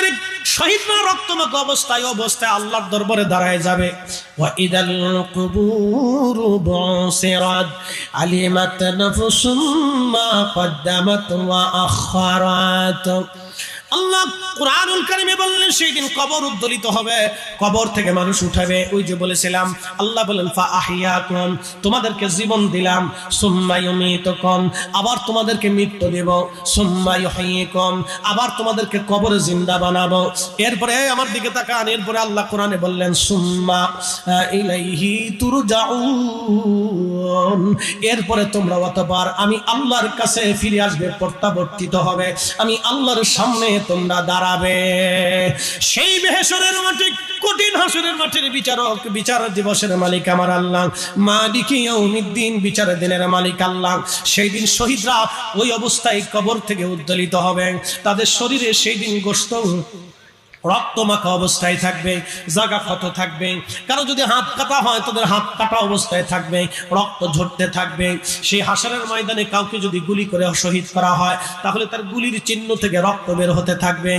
ময়দানে শহীদরা রক্তমাখা অবস্থায় আল্লাহর দরবারে দাঁড়ায় যাবে। ওয়া ইদাল কুবুরু বুসিরাত আলিমাত নাফসুম মা কদ্দামাত ওয়া আখারাত। আল্লাহ কুরআনুল কারীমে বললেন সেই দিন কবর উদ্দোলিত হবে, কবর থেকে মানুষ উঠাবে। ওই যে বলেছিলাম, আল্লাহ বলেন ফা আহিয়াকুম, তোমাদেরকে জীবন দিলাম, সুম্মা ইউমিতুকুম, আবার তোমাদেরকে মৃত্যু দেব, সুম্মা ইউহয়িকুম, আবার তোমাদেরকে কবরে জিন্দা বানাবো। এরপরে আমার দিকে তাকান, এরপরে আল্লাহ কোরআনে বললেন সুম্মা ইলাইহি তুরজাউন, এরপরে তোমরা অতঃপর আমি আল্লাহর কাছে ফিরে আসবে, প্রত্যাবর্তিত হবে, আমি আল্লাহর সামনে তোমরা দাঁড়াবে। সেই বেহেশরের মাঠে, কঠিন হাসরের মাঠের বিচারক, বিচার দিবসের মালিক আমার আল্লাহ, মালিকি ইয়াউমিদ্দিন, বিচারের দিনের মালিক আল্লাহ। সেই দিন শহীদরা ওই অবস্থায় কবর থেকে উদ্দোলিত হবে, তাদের শরীরে সেই দিন গোশত রক্তমাখা অবস্থায় থাকবে, জায়গা ক্ষত থাকবে, কারো যদি হাত কাটা হয় তাদের হাত কাটা অবস্থায় থাকবে, রক্ত ঝরতে থাকবে। সেই হাসরের ময়দানে কাউকে যদি গুলি করে শহীদ করা হয় তাহলে তার গুলির চিহ্ন থেকে রক্ত বের হতে থাকবে।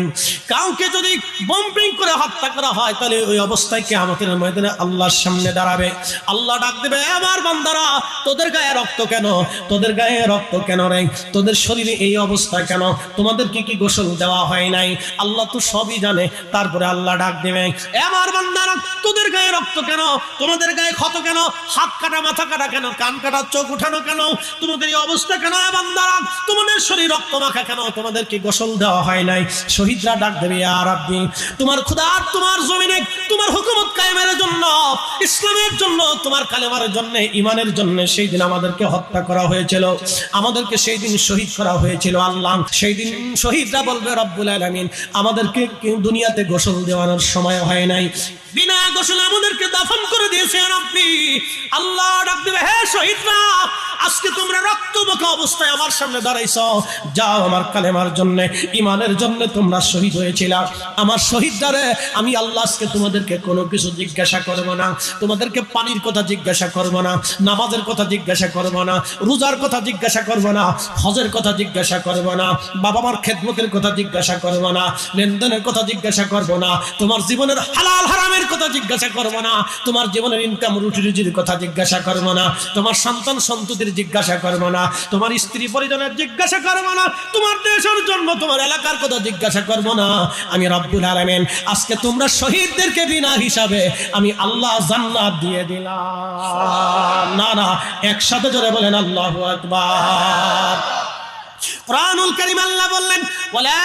কাউকে যদি বম্পিং করে হত্যা করা হয় তাহলে ওই অবস্থায় কিয়ামতের ময়দানে আল্লাহর সামনে দাঁড়াবে। আল্লাহ ডাক দেবে, আমার বান্দারা তোদের গায়ে রক্ত কেন, তোদের গায়ে রক্ত কেন রে, তোদের শরীরে এই অবস্থা কেন, তোমাদেরকে কি গোসল দেওয়া হয় নাই? আল্লাহ তো সবই জানে। তারপরে আল্লাহ ডাক দেবে, আমার বান্দারা তোদের গায়ে রক্ত কেন, তোমাদের গায়ে ক্ষত কেন, হাত কাটা মাথা কাটা কেন, কান কাটা চোখ উঠানো কেন, তোমাদের এই অবস্থা কেন? বান্দারা তোমাদের শরীর রক্ত মাখা কেন, তোমাদেরকে গোসল দেওয়া হয় নাই? শহীদরা ডাক দেবে, ইয়া রাব্বি, তোমার খোদা তোমার জমিনে তোমার হুকুমত কায়েমের জন্য, ইসলামের জন্য, তোমার কালেমার জন্য, ঈমানের জন্য সেই দিন আমাদেরকে হত্যা করা হয়েছিল, আমাদেরকে সেই দিন শহীদ করা হয়েছিল। আল্লাহ সেই দিন শহীদরা বলবে, রব্বুল আলামিন আমাদেরকে দুনিয়াতে গোসল দেওয়ানোর সময় হয় নাই, বিনা গোসল আমাদেরকে দাফন করে দিয়েছে রব্বি। আল্লাহ ডাক দেবে, হে শহীদরা, আজকে তোমরা রক্তমাখা অবস্থায় আমার সামনে দাঁড়াইছো, যাও আমার কালেমার জন্য, ঈমানের জন্য তোমরা শহীদ হয়েছিল। আমার শহীদরা, আমি আল্লাহ আজকে তোমাদেরকে কোনো কিছু জিজ্ঞাসা করব না, তোমাদেরকে পানির কথা জিজ্ঞাসা করব না, নামাজের কথা জিজ্ঞাসা করব না, রোজার কথা জিজ্ঞাসা করব না, হজের কথা জিজ্ঞাসা করব না, বাবা মার খেদমতের কথা জিজ্ঞাসা করব না, লেনদেনের কথা জিজ্ঞাসা করব না, তোমার জীবনের হালাল হারামের কথা জিজ্ঞাসা করব না, তোমার জীবনের ইনকাম রুটি রুজির কথা জিজ্ঞাসা করব না, তোমার সন্তান সন্ততির জিজ্ঞাসা করব না, তোমার স্ত্রী পরিজনের জিজ্ঞাসা করব না, তোমার দেশের জন্য তোমার এলাকার কথা জিজ্ঞাসা করব না। আমি রব্বুল আলামিন আজকে তোমরা শহীদদেরকে বিনা হিসাবে আমি আল্লাহ জান্নাত দিয়ে দিলাম। না না, একসাথে জোরে বলেন আল্লাহু আকবার। কুরআনুল কারীম আল্লাহ বললেন, ওয়ালা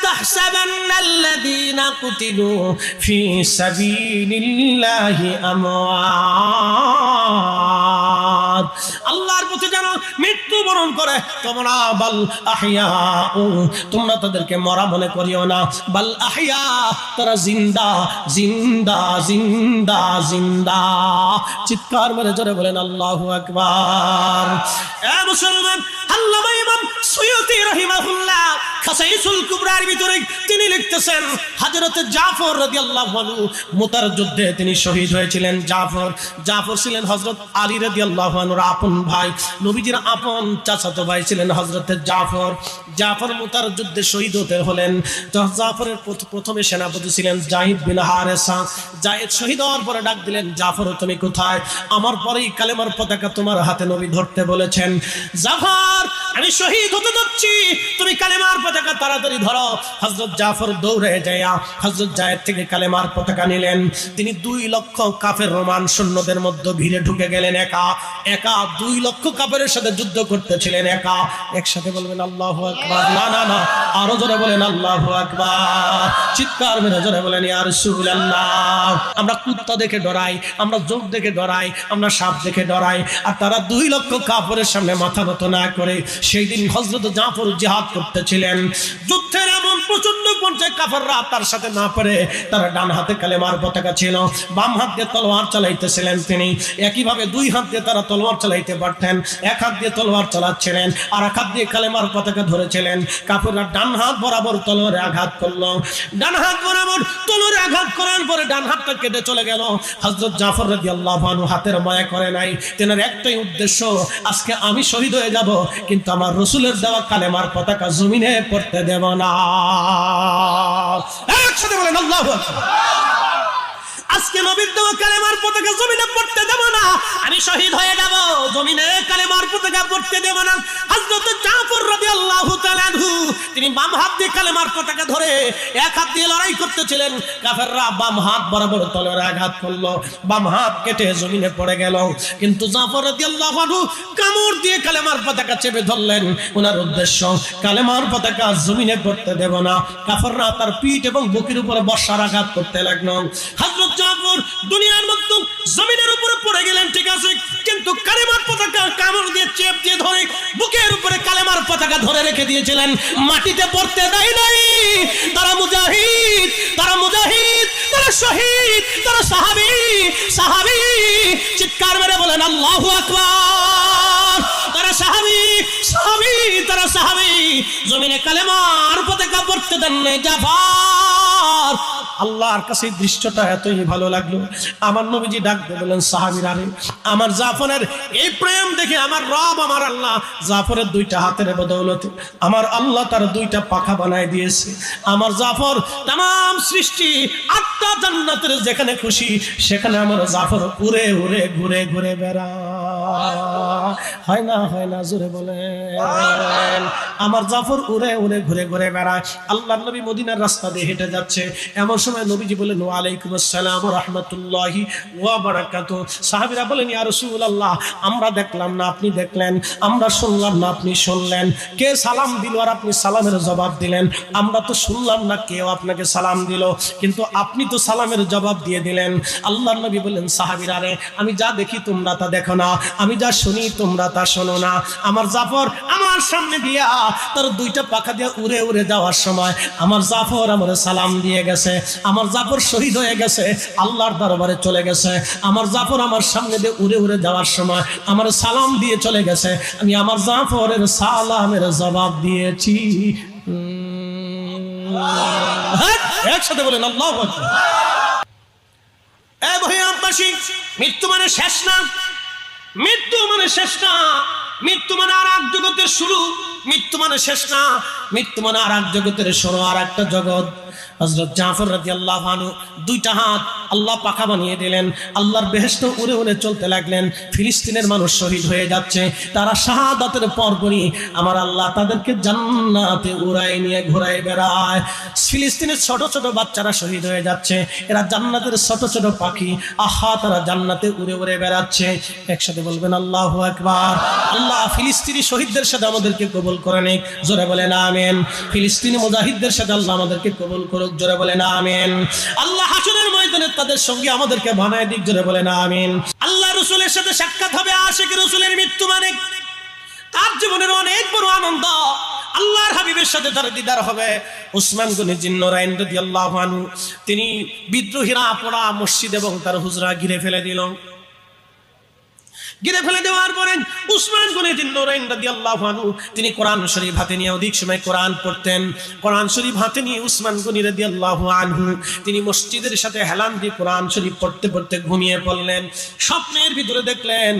তাহসাবান্নাল্লাযীনা কুতিলু ফি সাবিলিল্লাহি আমওয়াত, আল্লাহর পথে যেন মৃত্যুবরণ করে তোমরা, বাল আহইয়া, তোমরা তাদেরকে মরা মনে করিও না, বাল আহইয়া, তারা জিন্দা জিন্দা জিন্দা জিন্দা। চিৎকার মেরে জোরে বলেন আল্লাহু আকবার। এ মুসলমান, আল্লামা ইমাম সুয়ুতী রাহিমাহুল্লাহ খাসাইসুল কুবরার ভিতরে তিনি লিখতেছেন, হযরত জাফর রাদিয়াল্লাহু আনহু মুতার যুদ্ধে তিনি শহীদ হয়েছিলেন। জাফর ছিলেন হযরত আলী রাদিয়াল্লাহু আনহুর আপন ভাই, নবীজির আপন চাচাতো ভাই ছিলেন হযরত জাফর মুতার যুদ্ধে শহীদ হতে হলেন। তো জাফরের প্রথমে সেনাপতি ছিলেন যায়েদ বিন হারেসা। যায়েদ শহীদ হওয়ার পরে ডাক দিলেন, জাফর তুমি কোথায়? আমার পরেই কালেমার পতাকা তোমার হাতে নবী ধরতে বলেছেন। জাফর, আমি শহীদ হতে যাচ্ছি, তুমি কালেমার পতাকা তাড়াতাড়ি ধরো। হযরত জাফর দৌড়ে যায় হযরত যায়েদ থেকে কালেমার পতাকা নিলেন। তিনি 2 লক্ষ কাফের রোমান সৈন্যদের মধ্যে ভিড়ে ঢুকে গেলেন একা। 2 লক্ষ কাফেরের সাথে যুদ্ধ করতেছিলেন একা। একসাথে বলবেন আল্লাহু আকবার। না না না, আরো জোরে বলেন আল্লাহু আকবার। চিৎকার মেরে জোরে বলেন ইয়া রাসূলুল্লাহ। আমরা কুত্তা দেখে ডরাই, আমরা যোগ দেখে ডরাই, আমরা সাপ দেখে ডরাই, আর তারা 2 লক্ষ কাফেরের সামনে মাথা নত না করে সেই দিন হযরত জাফর জিহাদ করতেছিলেন। যুদ্ধের এমন প্রচন্ড পর্যায়ে কাফেররা তার সাথে না পারে, তারা ডান হাতে কালেমার পতাকা ছিল, বাম হাত দিয়ে তলোয়ার চালাইতেছিলেন তিনি। একইভাবে 2 হাত দিয়ে তারা তলোয়ার চালাইতে পারতেন, 1 হাত দিয়ে তলোয়ার চালাচ্ছিলেন, আর 1 হাত দিয়ে কালেমার পতাকা ধরেছিলেন। কাফেররা ডান হাত বরাবর তলোয়ারে আঘাত করলো, ডান হাত বরাবর তলোয়ারে আঘাত করার পরে ডান হাতটা কেটে চলে গেল। হযরত জাফর রাদিয়াল্লাহু আনহু হাতের মায়া করে নাই, তেনার একটাই উদ্দেশ্য, আজকে আমি শহীদ হয়ে যাব কিন্তু আমার রাসূলের দেওয়া কালেমার পতাকা জমিনে পড়তে দেব না। একসাথে বলেন আল্লাহু আকবার। আজকে নবীর দেওয়া কালেমার পতাকা জমিনে পড়তে দেব না, আমি শহীদ হয়ে যাব, জমিনে কালেমার পতাকা পড়তে দেব না। হযরত জাফর রাদিয়াল্লাহু তাআলা আনহু তিনি বাম হাত দিয়ে কালেমার পতাকা ধরে এক হাত দিয়ে লড়াই করতেছিলেন। কাফেররা বাম হাত বরাবর তলোয়ারে আঘাত করলো, বাম হাত কেটে জমিনে পড়ে গেল। কিন্তু জাফর রাদিয়াল্লাহু আনহু কামড় দিয়ে কালেমার পতাকা চেপে ধরলেন। ওনার উদ্দেশ্য কালেমার পতাকা জমিনে পড়তে দেব না। কাফেররা তার পিঠ এবং বুকের উপরে বর্ষার আঘাত করতে লাগলো। হযরত জাফর দুনিয়ার মধ্যে জমিনের উপরে পড়ে গেলেন, ঠিক আছে, কিন্তু কালেমার পতাকা কামড় দিয়ে চেপ দিয়ে ধরে বুকের উপরে কালেমার পতাকা ধরে রেখে দিয়েছিলেন, মাটিতে পড়তে দেয় নাই। তারা মুজাহিদ, তারা মুজাহিদ, তারা শহীদ, তারা সাহাবী, সাহাবী। চিৎকার মেরে বলেন আল্লাহু আকবার। তারা সাহাবী, সাহাবী, তারা সাহাবী। জমিনে কালেমার পতাকা পড়তে দেন নাই জাফর। আল্লাহর কাছে দৃশ্যটা এতই ভালো লাগলো, আমার নবীজি ডাক দিয়ে বলেন সাহাবীরা, রে আমার জাফরের এই প্রেম দেখে আমার রব, আমার আল্লাহ জাফরের দুইটা হাতের বদৌলতে আমার আল্লাহ তার দুইটা পাখা বানায় দিয়েছে। আমার জাফর तमाम সৃষ্টি আটটা জান্নাতের যেখানে খুশি সেখানে আমার জাফর উড়ে উড়ে ঘুরে ঘুরে বেড়ায়। হয় না, হয় না, জোরে বলেন। আমার জাফর উড়ে উড়ে ঘুরে ঘুরে বেড়ায়। আল্লাহর নবী মদিনার রাস্তা দিয়ে হেঁটে যাচ্ছে, এমন সময় নবীজি বলেন ওয়া আলাইকুম আসসালাম ওয়া রাহমাতুল্লাহি ওয়া বারাকাতুহু। সাহাবীরা বলেন ইয়া রাসূলুল্লাহ, আমরা দেখলাম না আপনি দেখলেন, আমরা শুনলাম না আপনি শুনলেন, কে সালাম দিল আর আপনি সালামের জবাব দিলেন? আমরা তো শুনলাম না কেউ আপনাকে সালাম দিল, কিন্তু আপনি তো সালামের জবাব দিয়ে দিলেন। আল্লাহর নবী বলেন সাহাবীরা, রে আমি যা দেখি তোমরা তা দেখো না, আমি যা শুনি তোমরা তা শোনো না। আমার জাফর আমার সামনে দিয়া তার দুইটা পাখা দিয়ে উড়ে উড়ে যাওয়ার সময় আমার জাফর আমার সালাম দিয়ে গেছে। আমার জাফর শহীদ হয়ে গেছে, আল্লাহর দরবারে চলে গেছে। আমার জাফর আমার সামনে দিয়ে উড়ে উড়ে যাওয়ার সময় আমার সালাম দিয়ে চলে গেছে, আমি আমার জাফরের সালামের জবাব দিয়েছি। একসাথে বলেন আল্লাহু আকবার। এই ভয়ানবাসী, মৃত্যু মানে শেষ না, মৃত্যু মানে শেষ না, মৃত্যু মানে আর এক জগতের শুরু, মৃত্যু মানে শেষ না, মৃত্যু মানে আর এক জগতের শুরু, আর একটা জগৎ। হযরত জাফর রাদিয়াল্লাহু আনহু দুইটা হাত আল্লাহ পাখা বানিয়ে দিলেন, আল্লাহর বেহেশত উড়ে উড়ে চলতে লাগলেন। ফিলিস্তিনের মানুষ শহীদ হয়ে যাচ্ছে, তারা শাহাদাতের পরপরই আমার আল্লাহ তাদেরকে জান্নাতে উড়াই নিয়ে ঘোরায় বেড়ায়। ফিলিস্তিনের ছোট ছোট বাচ্চারা শহীদ হয়ে যাচ্ছে, এরা জান্নাতের ছোট ছোট পাখি, আহা তারা জান্নাতে উড়ে উড়ে বেড়াচ্ছে। একসাথে বলবেন আল্লাহু আকবার। আল্লাহ ফিলিস্তিনি শহীদদের সাথে আমাদেরকে কবুল করে নিক, জোরে বলেন আমিন। ফিলিস্তিনি মুজাহিদদের সাথে আল্লাহ আমাদেরকে কবুল করুক, জোরে বলেন আমিন। আল্লাহ হাসরের ময়দানে তাদের সঙ্গে আমাদেরকে বানায় দিক, জোরে বলেন আমিন। আল্লাহ রাসূলের সাথে সাক্ষাৎ হবে, আশিক রাসূলের মৃত্যু মানে তার জীবনের অনেক বড় আনন্দ। আল্লাহর হাবিবের সাথে তার দিদার হবে। উসমান গনি জিন্নুরাইন রাদিয়াল্লাহু আনহু তিনি বিদ্রোহীরা পড়া মসজিদ এবং তার হুজরা ঘিরে ফেলে দিল। ঘিরে ফেলে দেওয়ার পরে উসমান গনি জিন্নুরাইন রাদিয়াল্লাহু আনহু তিনি কোরআন শরীফ হাতে নিয়ে অধিক সময় কোরআন পড়তেন। কোরআন শরীফ হাতে নিয়ে উসমান গনি রাদিয়াল্লাহু আনহু তিনি মসজিদের সাথে হেলান দিয়ে কোরআন শরীফ পড়তে পড়তে ঘুমিয়ে পড়লেন। স্বপ্নের ভিতরে দেখলেন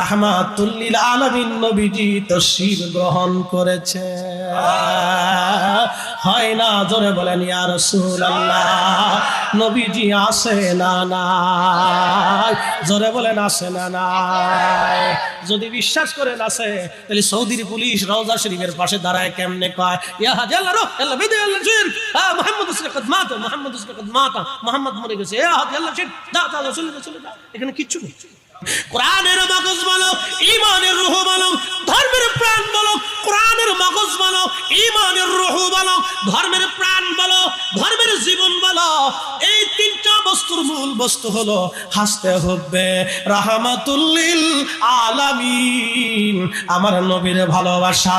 রাহমাতুল লিল আলামিন নবীজি তশরীফ গ্রহণ করেছে। হয় না, জোরে বলেন ইয়া রাসূলুল্লাহ, নবীজি আসে না নাই, জোরে বলেন আসে না নাই। যদি বিশ্বাস করেন আসে, তাহলে সৌদির পুলিশ রওজা শরীফের পাশে দাঁড়ায় কেমনে কয় ইয়া হাজি আল্লাহ রো আল্লাহ বিদে আল্লাহ জিন মুহাম্মদ উসকে কদমাত, মুহাম্মদ উসকে কদমাত, মুহাম্মদ মরে গেছে, ইয়া হাজি আল্লাহ জিন দা দা চলে যা, এখানে কিচ্ছু নেই। কোরআনের মগজ বলো, ঈমানের রূহ বলো, ধর্মের প্রাণ বলো, কোরআনের মগজ বলো, ঈমানের রূহ বলো, ধর্মের প্রাণ বলো, ধর্মের জীবন বলো। এই তিনটা বস্তুর মূল বস্তু হলো হাসতে হবে রাহমাতুল লিল আলামিন। আমার নবীর ভালোবাসা,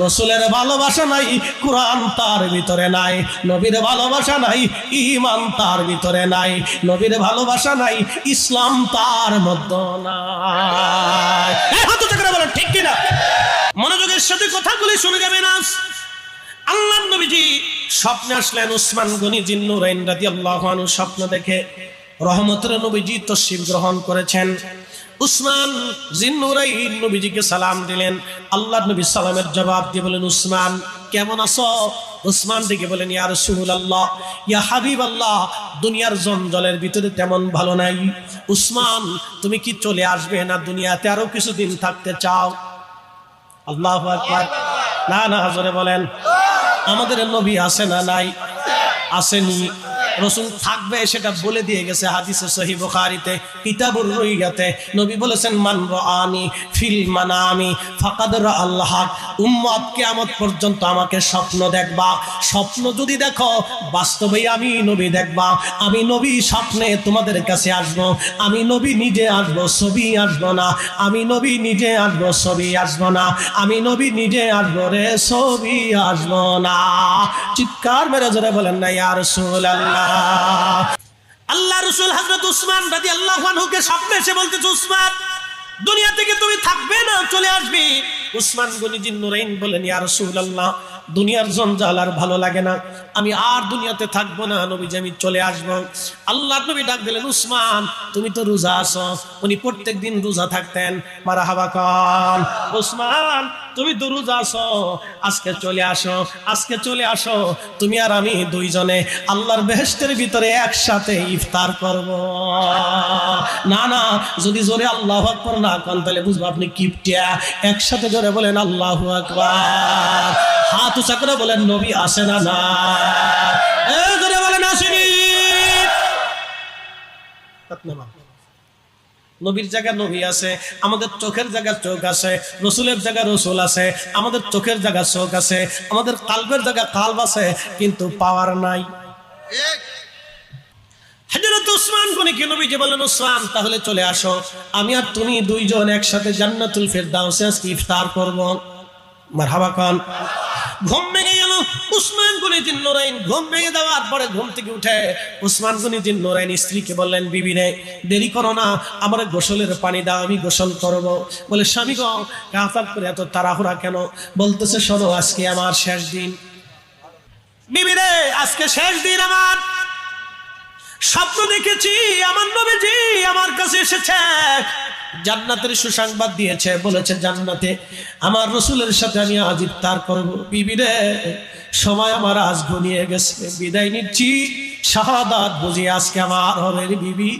রাসূলের ভালোবাসা নাই, কোরআন তার ভিতরে নাই। নবীর ভালোবাসা নাই, ঈমান তার ভিতরে নাই। নবীর ভালোবাসা নাই, ইসলাম তার মধ্যে নাই। হাত উঁচু করে বলেন ঠিক কিনা? মনোযোগের সাথে কথাগুলি শুনে যাবেন। আজ আল্লাহর নবীজি স্বপ্নে আসলেন। উসমান গনি জিন্নুরাইন রাদিয়াল্লাহু আনহু স্বপ্ন দেখে রহমতের নবীজি তশরীফ গ্রহণ করেছেন। উসমান জিন্নুরাইন নবীজিকে সালাম দিলেন। আল্লাহর নবী সালামের জবাব দিয়ে বলেন উসমান কেমন আছো? উসমান ডেকে বলেন, ইয়া রাসূলুল্লাহ, ইয়া হাবিবাল্লাহ, দুনিয়ার জঞ্জালের ভিতরে তেমন ভালো নাই। উসমান, তুমি কি চলে আসবে না দুনিয়াতে আরো কিছুদিন থাকতে চাও? আল্লাহু আকবার। না না, জোরে বলেন। আমাদের নবী আছে না নাই? আসেনি। রাসূল থাকবে সেটা বলে দিয়ে গেছে হাদিসে সহিহ বুখারীতে কিতাবুর রুইয়াতে। নবী বলেছেন, মান রাআনি ফিল মানামি ফাকাদ রাআল হক। উম্মত, কিয়ামত পর্যন্ত আমাকে স্বপ্ন দেখবা। স্বপ্ন যদি দেখো, বাস্তবেই আমি নবী দেখবা। আমি নবী স্বপ্নে তোমাদের কাছে আসব। আমি নবী নিজে আসব, ছবি আসব না। আমি নবী নিজে আসব, ছবি আসব না। আমি নবী নিজে আসব রে, ছবি আসব না। চিৎকার মেরে জোরে বলেন না ইয়া রাসূলুল্লাহ। আল্লাহ রাসূল হযরত উসমান রাদিয়াল্লাহু আনহুকে স্বপ্নে এসে বলতেছে, উসমান, দুনিয়া থেকে তুমি থাকবে না, চলে আসবে। উসমান গনি জিন্নুরাইন বলেন, ইয়া রাসূলুল্লাহ, দুনিয়ার জঞ্জাল আর ভালো লাগে না, আমি আর দুনিয়াতে থাকবো না, নবীজি আমি চলে আসবো। আল্লাহর নবী ডাক দিলেন, উসমান, তুমি তো রোজা আছো। উনি প্রত্যেকদিন রোজা থাকতেন। মারহাবা খান। উসমান, তুমি তো রোজা আছো, আজকে চলে আসো, আজকে চলে আসো। তুমি আর আমি দুইজনে আল্লাহর বেহেশতের ভিতরে একসাথে ইফতার করব। না না, যদি জোরে আল্লাহু আকবার না করেন তাহলে বুঝবো আপনি কিপটিয়া। একসাথে জোরে বলেন আল্লাহু আকবার। হাত উঁচা করে বলেন, নবী আসে না না? জোরে বলেন, আসেনি। নবীর জায়গায় নবী আছে, আমাদের চোখের জায়গায় চোখ আছে। রসুলের জায়গায় রসুল আছে, আমাদের চোখের জায়গায় চোখ আছে। আমাদের কালবের জায়গায় কালব আছে, কিন্তু পাওয়ার নাই। হযরত উসমান গনিকে নবীজি বলেন, উসমান, তাহলে চলে আসো, আমি আর তুমি দুইজন একসাথে জান্নাতুল ফেরদাউসে আজকে ইফতার করব। মারহাবা খান। ঘুম ভেঙে গেল উসমান গনি জিন্নুরাইন। ঘুম ভেঙে দেওয়ার পরে ঘুম থেকে উঠে উসমান গনি জিন্নুরাইন স্ত্রীকে বললেন, বিবি রে, দেরি করো না, আমার গোসলের পানি দাও, আমি গোসল করব। বলে, স্বামী গো, কাফার করে এত তাড়াহুড়া কেন? বলতেছে, শোনো, আজকে আমার শেষ দিন। বিবি রে, আজকে শেষ দিন আমার। স্বপ্ন দেখেছি আমার নবীজি আমার কাছে এসেছে, জান্নাতের সুসংবাদ দিয়েছে, বলেছে জান্নাতে আমার রাসূলের সাথে আমি আজ ইফতার করব। বিবি রে, সময় আমার আজ ঘনিয়ে গেছে, বিদায় নিচ্ছি। শাহাদাত বুঝি আজকে আমার হবে রে বিবি,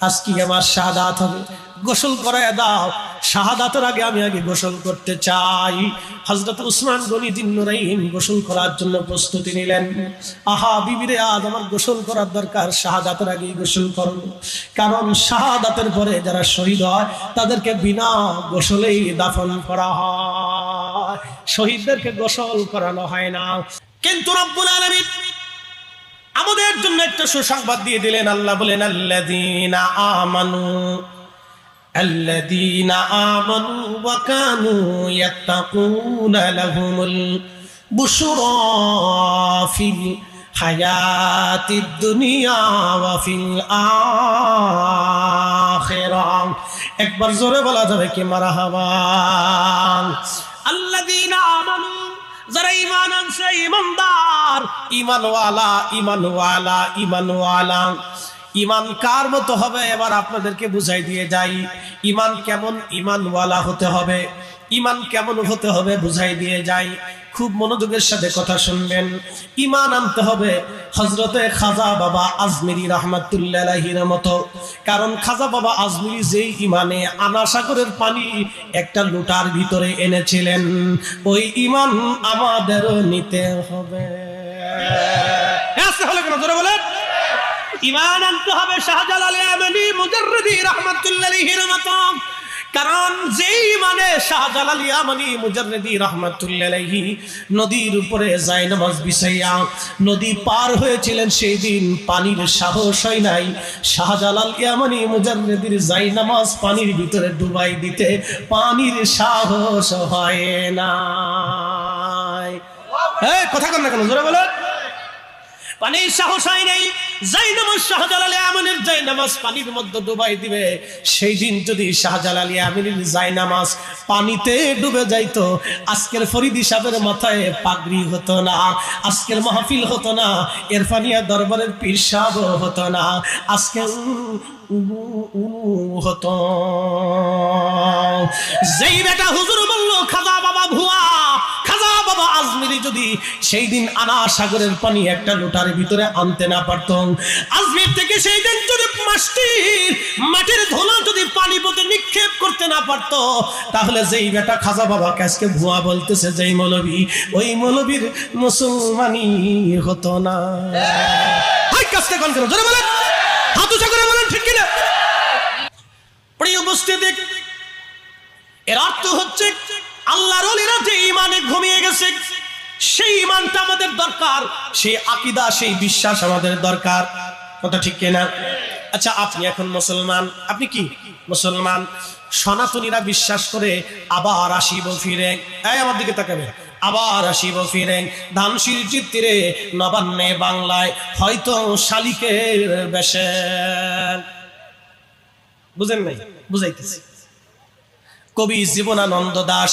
আজকে আমার শাহাদাত হবে। গোসল করায় দাও, শাহাদাতের আগে আমি আগে গোসল করতে চাই। হযরত উসমান গনি জিন্নুরাইন গোসল করার জন্য প্রস্তুতি নিলেন। আহা বিবিরে, আজ আমার গোসল করার দরকার, শাহাদাতের আগেই গোসল করব। কারণ শাহাদাতের পরে যারা শহীদ হয় তাদেরকে বিনা গোসলেই দাফন করা হয়, শহীদদেরকে গোসল করানো হয় না। কিন্তু রব্বুল আলামিন আমাদের জন্য একটা সুসংবাদ দিয়ে দিলেন। আল্লাহ বলেন, আল্লাযীনা আমানু ওয়া কানু ইয়াত্তাকুনা লাহুমুল বুশরা ফিল হায়াতিদ দুনিয়া ওয়া ফিল আখিরাহ। একবার জোরে বলা যাবে কি মারহাবা? আল্লাযীনা আমানু, যারা ঈমান আনছে, ঈমানদার, ঈমানওয়ালা, ঈমানওয়ালা, ঈমানওয়ালা। ঈমান কার মতো হবে এবার আপনাদেরকে বুঝাই দিয়ে যাই। ঈমান কেমন ঈমানওয়ালা হতে হবে, ঈমান কেমন হতে হবে বুঝাই দিয়ে যাই। খুব মনোযোগের সাথে কথা শুনবেন। ঈমান আনতে হবে হযরতে খাজা বাবা আজমিরি রাহমাতুল্লাহি আলাইহির মতো। কারণ খাজা বাবা আজমিরি যেই ঈমানে আনা সাগরের পানি একটা লোটার ভিতরে এনেছিলেন, ওই ঈমান আমাদেরও নিতে হবে। আসলে কেন জোরে বলেন? ঈমান আনতে হবে শাহজালাল ইয়ামানি মুজাররিদি রাহমাতুল্লাহি আলাইহির মতো। কারণ যেই মানে শাহজালাল ইয়ামানি মুজাররিদি রাহমাতুল্লাহি আলাইহি নদীর উপরে জায়নামাজ বিছাইয়া নদী পার হয়েছিলেন, সেই দিন পানির সাহস হয় নাই শাহজালাল ইয়ামানি মুজাররিদির জায়নামাজ পানির ভিতরে ডুবাই দিতে, পানির সাহস হয় না। এই কথা কন না কেন, জোরে বলেন। পানির সাহস হয় নাই। জায়নামাজ শাহজালাল ইয়ামানির জায়নামাজ পানির মধ্যে ডুবাই দিবে, সেই দিন যদি শাহজালাল ইয়ামানির জায়নামাজ পানিতে ডুবে যাইতো, আজকের ফরিদি সাহেবের মাথায় পাগড়ি হতো না, আজকের মাহফিল হতো না, ইরফানিয়া দরবারের পীর সাহেব হতো না, আজকে হতো। যেই বেটা হুজুর বলল খাজা বাবা ভুয়া, খাজা বাবা আজমিরি যদি সেই দিন আনা সাগরের পানি একটা লোটার ভিতরে আনতে না পারত, আজমির থেকে সেই দিন যদি মাটির ধোলা যদি পানি পথে নিক্ষেপ করতে না পারত, তাহলে যেই বেটা খাজা বাবাকে আজকে ভুয়া বলতেছে যেই মৌলবী, ওই মৌলবীর মুসলমানি হতো না। কাজটা কোন কেন জোরে বলেন, হাত উঁচা করে বলেন ঠিক কিনা? প্রিয় উপস্থিতি, এর অর্থ হচ্ছে আল্লাহর ওলিরা যে ঈমানে ঘুমিয়ে গেছে, সেই ঈমানটা আমাদের দরকার, সেই আকীদা, সেই বিশ্বাস আমাদের দরকার। কথা ঠিক কিনা? আচ্ছা, আপনি এখন মুসলমান, আপনি কি মুসলমান? সনাতনীরা বিশ্বাস করে আবার আসিব ফিরে, এই আমার দিকে তাকাবে, আবার আসিব ফিরে ধানসির চিত্তিরে নবান্নে বাংলায়, হয়তো শালিকের বেশে। বুঝেন নাই? বুঝাইতেছি। কবি জীবনানন্দ দাশ,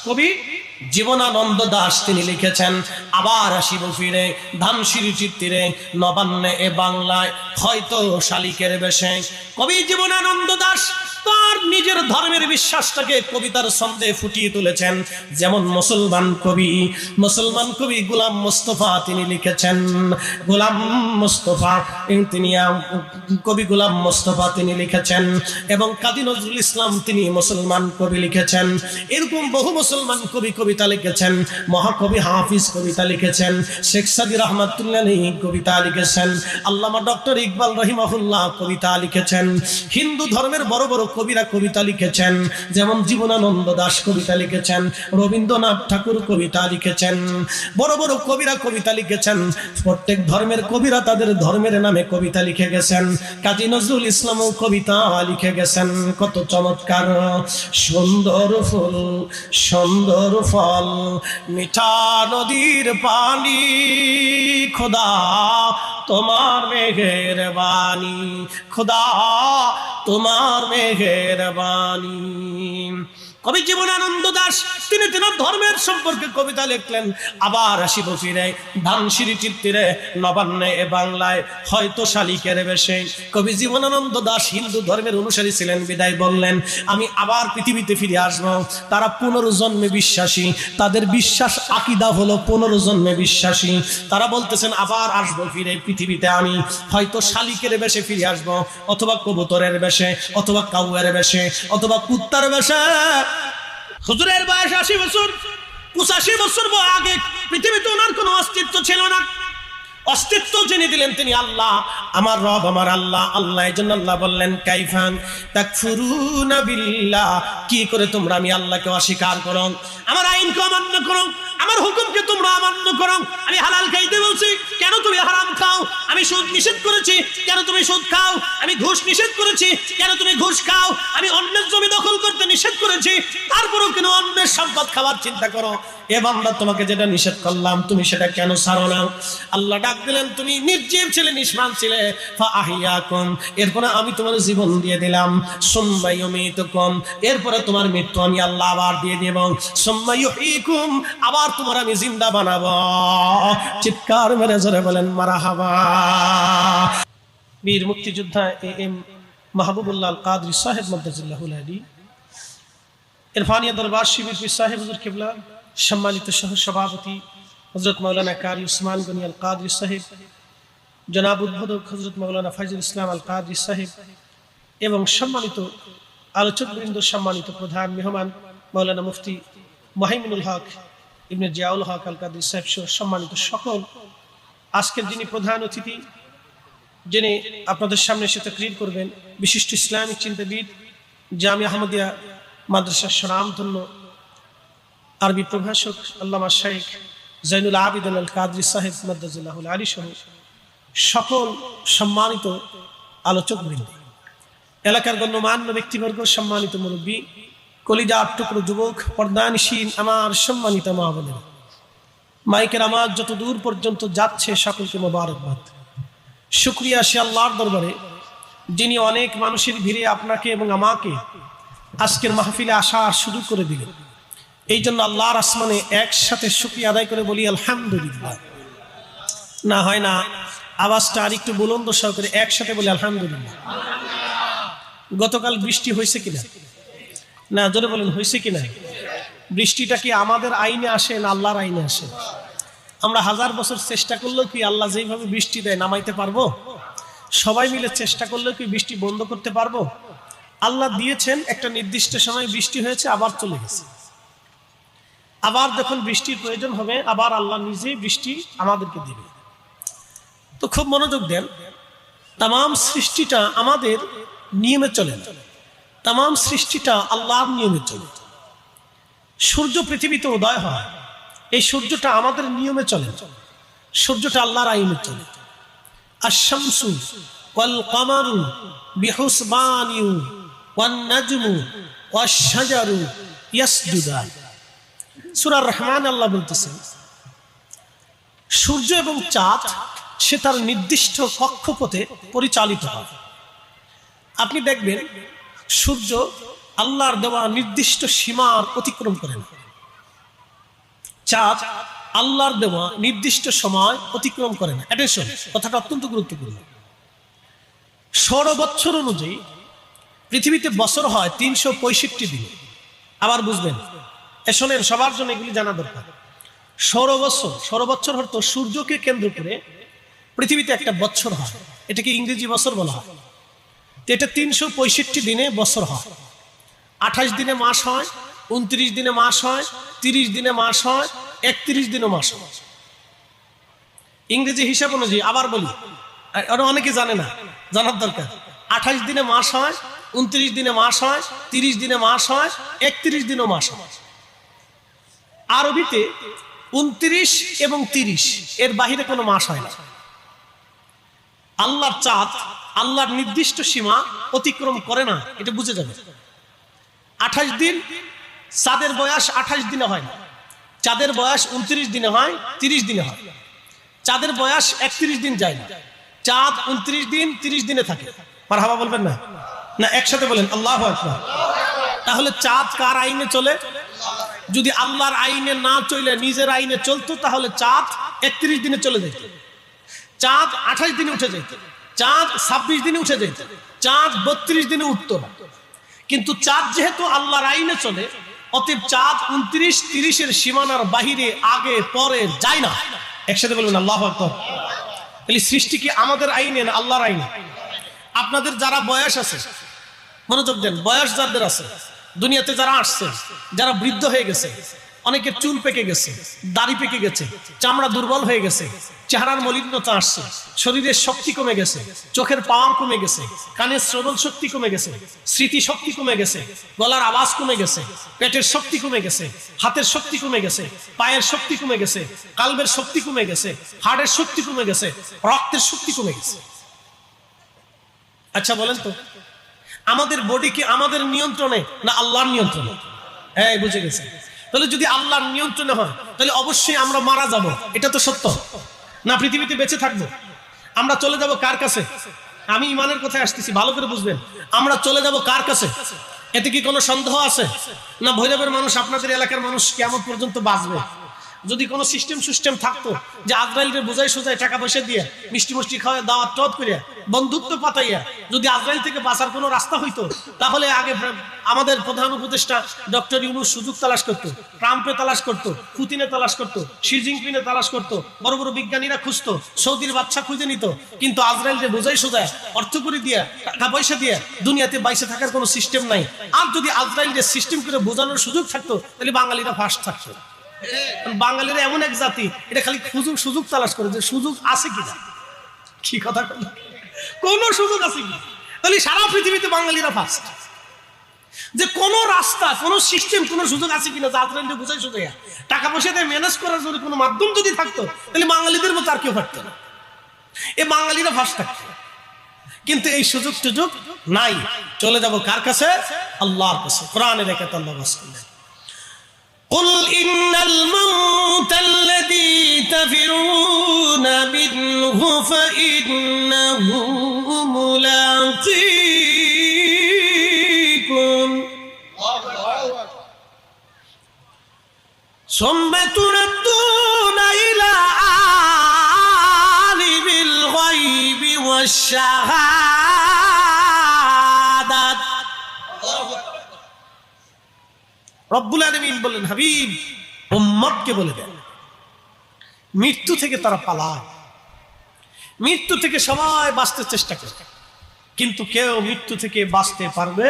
কবি জীবনানন্দ দাশ তিনি লিখেছেন, আবার আসিব ফিরে ধানসির চিত্তিরে নবান্নে এ বাংলায়, হয়তো শালিকের বেশে। কবি জীবনানন্দ দাশ তার নিজের ধর্মের বিশ্বাসটাকে কবিতার ছন্দে ফুটিয়ে তুলেছেন। যেমন মুসলমান কবি গোলাম মোস্তফা তিনি লিখেছেন, গোলাম মোস্তফা তিনি কবি গোলাম মোস্তফা তিনি লিখেছেন, এবং কাজী নজরুল ইসলাম তিনি মুসলমান কবি লিখেছেন। এরকম বহু মুসলমান কবি কবিতা লিখেছেন। মহাকবি হাফিজ কবিতা লিখেছেন, শেখ সাদি রহমাতুল্লাহ আলাইহি কবিতা লিখেছেন, আল্লামা ডক্টর ইকবাল রহিমাহুল্লাহ কবিতা লিখেছেন। হিন্দু ধর্মের বড় বড় কবিরা কবিতা লিখেছেন, যেমন জীবনানন্দ দাশ কবিতা লিখেছেন, রবীন্দ্রনাথ ঠাকুর কবিতা লিখেছেন, বড় বড় কবিরা কবিতা লিখেছেন। প্রত্যেক ধর্মের কবিরা তাদের ধর্মের নামে কবিতা লিখে গেছেন। কাজী নজরুল ইসলামও কবিতা লিখে গেছেন। কত চমৎকার! সুন্দর ফুল সুন্দর ফল, মিঠা নদীর পানি, খোদা তোমার মেহেরবানি, খোদা তোমার মেহেরবানি। কবি জীবনানন্দ দাশ তিনি তিনার ধর্মের সম্পর্কে কবিতা লিখলেন, আবার আসিব ফিরে ধানসির চিত্তিরে নবান্নে এ বাংলায়, হয়তো শালিকের বেশে। কবি জীবনানন্দ দাশ হিন্দু ধর্মের অনুসারী ছিলেন বিদায় বললেন, আমি আবার পৃথিবীতে ফিরে আসবো। তারা পুনর্জন্মে বিশ্বাসী, তাদের বিশ্বাস আকীদা হলো পুনর্জন্মে বিশ্বাসী। তারা বলতেছেন আবার আসবো ফিরে পৃথিবীতে, আমি হয়তো শালিকের বেশে ফিরে আসবো, অথবা কবুতরের বেশে, অথবা কাউয়ের বেশে, অথবা কুত্তার বেশে। হুজুরের বয়স ৮০ বছর, ৮৫ বছর আগে পৃথিবীতে ওনার কোনো অস্তিত্ব ছিল না। অস্তিত্ব জেনে দিলেন তিনি আল্লাহ, আমার রব, আমার আল্লাহ। আল্লাহ এজন্য আল্লাহ বললেন, কাইফান তাকফুরুনা বিল্লাহ, কি করে তোমরা আমি আল্লাহকে অস্বীকার করো, আমার আইনকে অমান্য করো, আমার হুকুমকে তোমরা অমান্য করো। আমি হালাল খাইতে বলছি, কেন তুমি হারাম খাও? আমি সুদ নিষেধ করেছি, কেন তুমি সুদ খাও? আমি ঘুষ নিষেধ করেছি, কেন তুমি ঘুষ খাও? আমি অন্যের জমি দখল করতে নিষেধ করেছি, তারপরেও কেন অন্যের সম্পদ খাওয়ার চিন্তা করো? এ বান্দা, তোমাকে যেটা নিষেধ করলাম তুমি সেটা কেন ছাড়ো না? আল্লাহ ডাক দিলেন, তুমি নির্জীব ছিলে, নিষ্মান ছিলে, ফাআহিয়াকুম, এরপরে আমি তোমার জীবন দিয়ে দিলাম, সুম্মা ইউমীতুকুম, এরপরে তোমার মৃত্যু আমি আল্লাহ আবার দিয়ে দেব, সুম্মা ইউহয়িকুম, আবার তোমার আমি জিন্দা বানাবো। চিৎকার মেরে জোরে বলেন মারহাবা। বীর মুক্তিযোদ্ধা এম মাহবুবুল্লাহ আল কাদরি সাহেব মাদ্দাজিল্লাহুল আলী ইরফানিয়া দরবার শিবির পীর সাহেব হুজুর কিবলা, সম্মানিত সহ সভাপতি হযরত মাওলানা কারি উসমান গনি আল কাদরি সাহেব, জনাব উদ্বোধক হযরত মাওলানা ফাইজুল ইসলাম আল কাদরি সাহেব, এবং সম্মানিত আলোচকবৃন্দ, সম্মানিত প্রধান মেহমান মাওলানা মুফতি মুহাইমিনুল হক ইবনে জিয়াউল হক আল কাদরি সাহেব সহ সম্মানিত সকল, আজকের যিনি প্রধান অতিথি, যিনি আপনাদের সামনে এসে তাকরীর করবেন, বিশিষ্ট ইসলামিক চিন্তাবিদ, জামিয়া আহমদিয়া মাদ্রাসার স্বনামধন্য আরবি প্রভাষক আল্লামা শাইখ জৈনুল আবিদিন আল কাদরি সাহেব মাদ্দাজিল্লাহুল আলী সহ সকল সম্মানিত আলোচকবৃন্দ, এলাকার গণ্যমান্য ব্যক্তিবর্গ, সম্মানিত মুরব্বী, কলিজার টুকরো যুবক, পর্দানিশীন আমার সম্মানিত মা বোনেরা, মাইকের আওয়াজ যত দূর পর্যন্ত যাচ্ছে সকলকে মোবারকবাদ। শুকরিয়া সে আল্লাহর দরবারে যিনি অনেক মানুষের ভিড়ে আপনাকে এবং আমাকে আজকের মাহফিলে আসার সুযোগ করে দিলেন। এই জন্য আল্লাহর আসমানে একসাথে শুকরিয়া আদায় করে বলি আলহামদুলিল্লাহ। না হয় না, আওয়াজটা আর একটু বুলন্দ সহকারে একসাথে বলি আলহামদুলিল্লাহ। গতকাল বৃষ্টি হয়েছে কিনা? না, জোরে বলেন হয়েছে কিনা? বৃষ্টিটা কি আমাদের আইনে আসে না আল্লাহর আইনে আসে? আমরা হাজার বছর চেষ্টা করলেও কি আল্লাহ যেইভাবে বৃষ্টি দেয় নামাইতে পারবো? সবাই মিলে চেষ্টা করলেও কি বৃষ্টি বন্ধ করতে পারবো? আল্লাহ দিয়েছেন, একটা নির্দিষ্ট সময় বৃষ্টি হয়েছে, আবার চলে গেছে। আবার যখন বৃষ্টির প্রয়োজন হবে আবার আল্লাহ নিজেই বৃষ্টি আমাদেরকে দিবে। তো খুব মনোযোগ দেন, তাম সৃষ্টিটা আমাদের নিয়মে চলে না, তাম সৃষ্টিটা আল্লাহর নিয়মে চলে। সূর্য পৃথিবীতে উদয় হয়, এই সূর্যটা আমাদের নিয়মে চলে, সূর্যটা আল্লাহর আইনে চলে। আশ-শামসু ওয়াল কমারু বিহুসবানিউ ওয়ান নাজমু ওয়াশ-শাজারু ইয়াসজুদান। সূরা রহমান আল্লাহ বলতেছেন, সূর্য এবং চাঁদ সে তার নির্দিষ্ট কক্ষপথে পরিচালিত হয়। আপনি দেখবেন সূর্য আল্লাহর দেওয়া নির্দিষ্ট সীমার অতিক্রম করে না, চাঁদ আল্লাহর দেওয়া নির্দিষ্ট সময় অতিক্রম করে না। অ্যাটেনশন, কথাটা অত্যন্ত গুরুত্বপূর্ণ। সৌর বছর অনুযায়ী পৃথিবীতে বছর হয় 365 দিন। আবার বুঝবেন, শোনেন, সবার জন্য এগুলি জানা দরকার। সৌর বছর হতো সূর্যকে কেন্দ্র করে পৃথিবীতে একটা বছর হয়, এটাকে ইংরেজি বছর বলা হয়। এটা 365 দিনে বছর হয়। 28 দিনে মাস হয়, 29 দিনে মাস হয়, 30 দিনে মাস হয়, 31 দিনে মাস হয়। ইংরেজি হিসাব অনুযায়ী আবার বলি, অনেকে জানে না, জানার দরকার। 28 দিনে মাস হয়, 29 দিনে মাস হয়, 30 দিনে মাস হয়, 31 দিনে মাস হয়। আরবিতে 29 এবং 30 এর বাহিরে কোনো মাস হয় না। আল্লাহর চাঁদ আল্লাহর নির্দিষ্ট সীমা অতিক্রম করে না, এটা বুঝে যাবে। 28 দিন চাঁদের বয়স 28 দিনে হয় না, চাঁদের বয়স 29 দিনে হয়, 30 দিনে হয়। চাঁদের বয়স 31 দিন যায় না, চাঁদ 29 দিন 30 দিনে থাকে। মারহাবা বলবেন না? না, একসাথে বলেন আল্লাহু আকবার। তাহলে চাঁদ কার আইনে চলে? যদি আল্লাহর আইনে না চলে নিজের আইনে চলতো তাহলে চাঁদ 31 দিনে চলে যেত, চাঁদ 28 দিনে উঠে যেত, চাঁদ 26 দিনে উঠে যেত, চাঁদ 32 দিনে উঠতো না। কিন্তু চাঁদ যেহেতু আল্লাহর আইনে চলে, অতএব চাঁদ 29-30 এর সীমানার বাহিরে আগে পরে যায় না। একসাথে বলবেন আল্লাহু আকবার। তাহলে সৃষ্টি কি আমাদের আইনে না আল্লাহর আইনে? আপনাদের যারা বয়স আছে, মনোযোগ দেন, বয়স যাদের আছে, দুনিয়াতে যারা আসছে, যারা বৃদ্ধ হয়ে গেছে, অনেকের চুল পেকে গেছে, দাড়ি পেকে গেছে, চামড়া দুর্বল হয়ে গেছে, চেহারার মলিনতা আসছে, শরীরের শক্তি কমে গেছে, চোখের পাওয়ার কমে গেছে, কানের শ্রবণ শক্তি কমে গেছে, স্মৃতি শক্তি কমে গেছে, গলার আওয়াজ কমে গেছে, পেটের শক্তি কমে গেছে, হাতের শক্তি কমে গেছে, পায়ের শক্তি কমে গেছে, কালবের শক্তি কমে গেছে, হাড়ের শক্তি কমে গেছে, রক্তের শক্তি কমে গেছে। আচ্ছা বলেন তো, আমাদের বডি কি আমাদের নিয়ন্ত্রণে না আল্লাহর নিয়ন্ত্রণে? হ্যাঁ, বুঝে গেছে। তাহলে যদি আল্লাহর নিয়ন্ত্রণে হয় তাহলে অবশ্যই আমরা মারা যাব, এটা তো সত্য না? পৃথিবীতে বেঁচে থাকবো, আমরা চলে যাব কার কাছে? আমি ইমানের কথায় আসতেছি, ভালো করে বুঝবেন। আমরা চলে যাব কার কাছে? এতে কি কোনো সন্দেহ আছে? না ভৈরবের মানুষ, আপনাদের এলাকার মানুষ কিয়ামত পর্যন্ত বাঁচবে? যদি কোনো সিস্টেম থাকতো যে আজরাইলকে বোঝাই সোজাই টাকা পয়সা দিয়ে মিষ্টি মুষ্টি খাওয়া দাওয়াত টত করিয়া বন্ধুত্ব পাতাইয়া যদি আজরাইল থেকে বাঁচার কোনো রাস্তা হইতো, তাহলে আগে আমাদের প্রধান উপদেষ্টা ডক্টর ইউনূস সুযোগ তালাশ করতো, ট্রাম্পে তালাশ করতো, পুতিনে তালাশ করতো, শি জিনপিংয়ে তালাশ করতো, বড় বড় বিজ্ঞানীরা খুঁজতো, সৌদির বাচ্চা খুঁজে নিত। কিন্তু আজরাইলকে বোঝাই সোজায় অর্থ করে দিয়া টাকা পয়সা দিয়ে দুনিয়াতে বাইসে থাকার কোনো সিস্টেম নাই। আর যদি আজরাইলকে সিস্টেম করে বোঝানোর সুযোগ থাকতো তাহলে বাঙালিরা ফার্স্ট থাকতো। বাঙালিরা এমন এক জাতি, এটা খালি সুযোগ তালাশ করে যে সুযোগ আছে কিনা। কি কথা, কোন সুযোগ আছে কি? তাহলে সারা পৃথিবীতে বাঙালিরা ফার্স্ট, যে কোন রাস্তা, কোন সিস্টেম, কোন সুযোগ আছে কিনা যা আপনাদের বুঝাই শুধু টাকা পয়সা দিয়ে ম্যানেজ করার জন্য কোনো মাধ্যম যদি থাকতো তাহলে বাঙালিদের মতো আর কেউ পারতো না, এই বাঙালিরা ফার্স্ট থাকতো। কিন্তু এই সুযোগ টুযোগ নাই, চলে যাব কার কাছে? আল্লাহর কাছে। কোরআনে রেখে আল্লাহ বাস করলেন, قل إن الموت الذي تفرون منه فإنه ملاقيكم ثم تردون إلى عالم الغيب والشهادة রব্বুল আলামিন বললেন, হাবিব উম্মতকে বলে দেন মৃত্যু থেকে তারা পালায়, মৃত্যু থেকে সবাই বাঁচতে চেষ্টা করে, কিন্তু কেউ মৃত্যু থেকে বাঁচতে পারবে।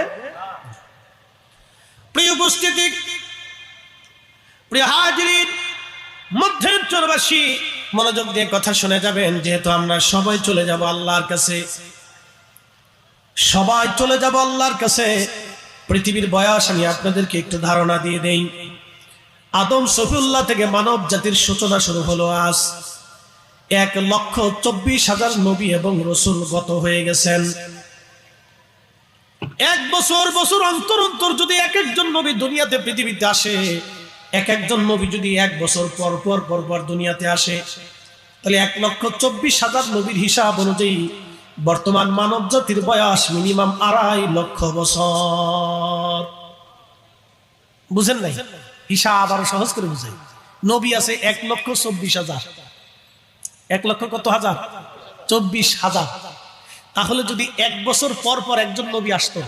প্রিয় উপস্থিতি, প্রিয় হাজিরিন, মধ্যেশ্বরবাসী মনোযোগ দিয়ে কথা শুনে যাবেন, যেহেতু আমরা সবাই চলে যাব আল্লাহর কাছে, সবাই চলে যাব আল্লাহর কাছে। পৃথিবীর বয়স আমি আপনাদেরকে একটু ধারণা দিয়ে দেই। আদম সফিউল্লাহ থেকে মানব জাতির সূচনা শুরু হলো। আজ 1,24,000 নবী এবং রাসূল গত হয়ে গেছেন। এক বছর বছর অন্তর অন্তর যদি এক একজন নবী দুনিয়াতে পৃথিবীতে আসে, এক একজন নবী যদি 1 বছর পর পর পর পর দুনিয়াতে আসে, তাহলে 1,24,000 নবীর হিসাব অনুযায়ী বর্তমান মানব জাতির বয়স মিনিমাম 2.5 লক্ষ বছর। বুঝেন নাই? হিসাব আরো সহজ করে বুঝাই। নবী আছে 1,24,000। 1 লক্ষ কত হাজার? 24,000। তাহলে যদি 1 বছর পর পর একজন নবী আসতো,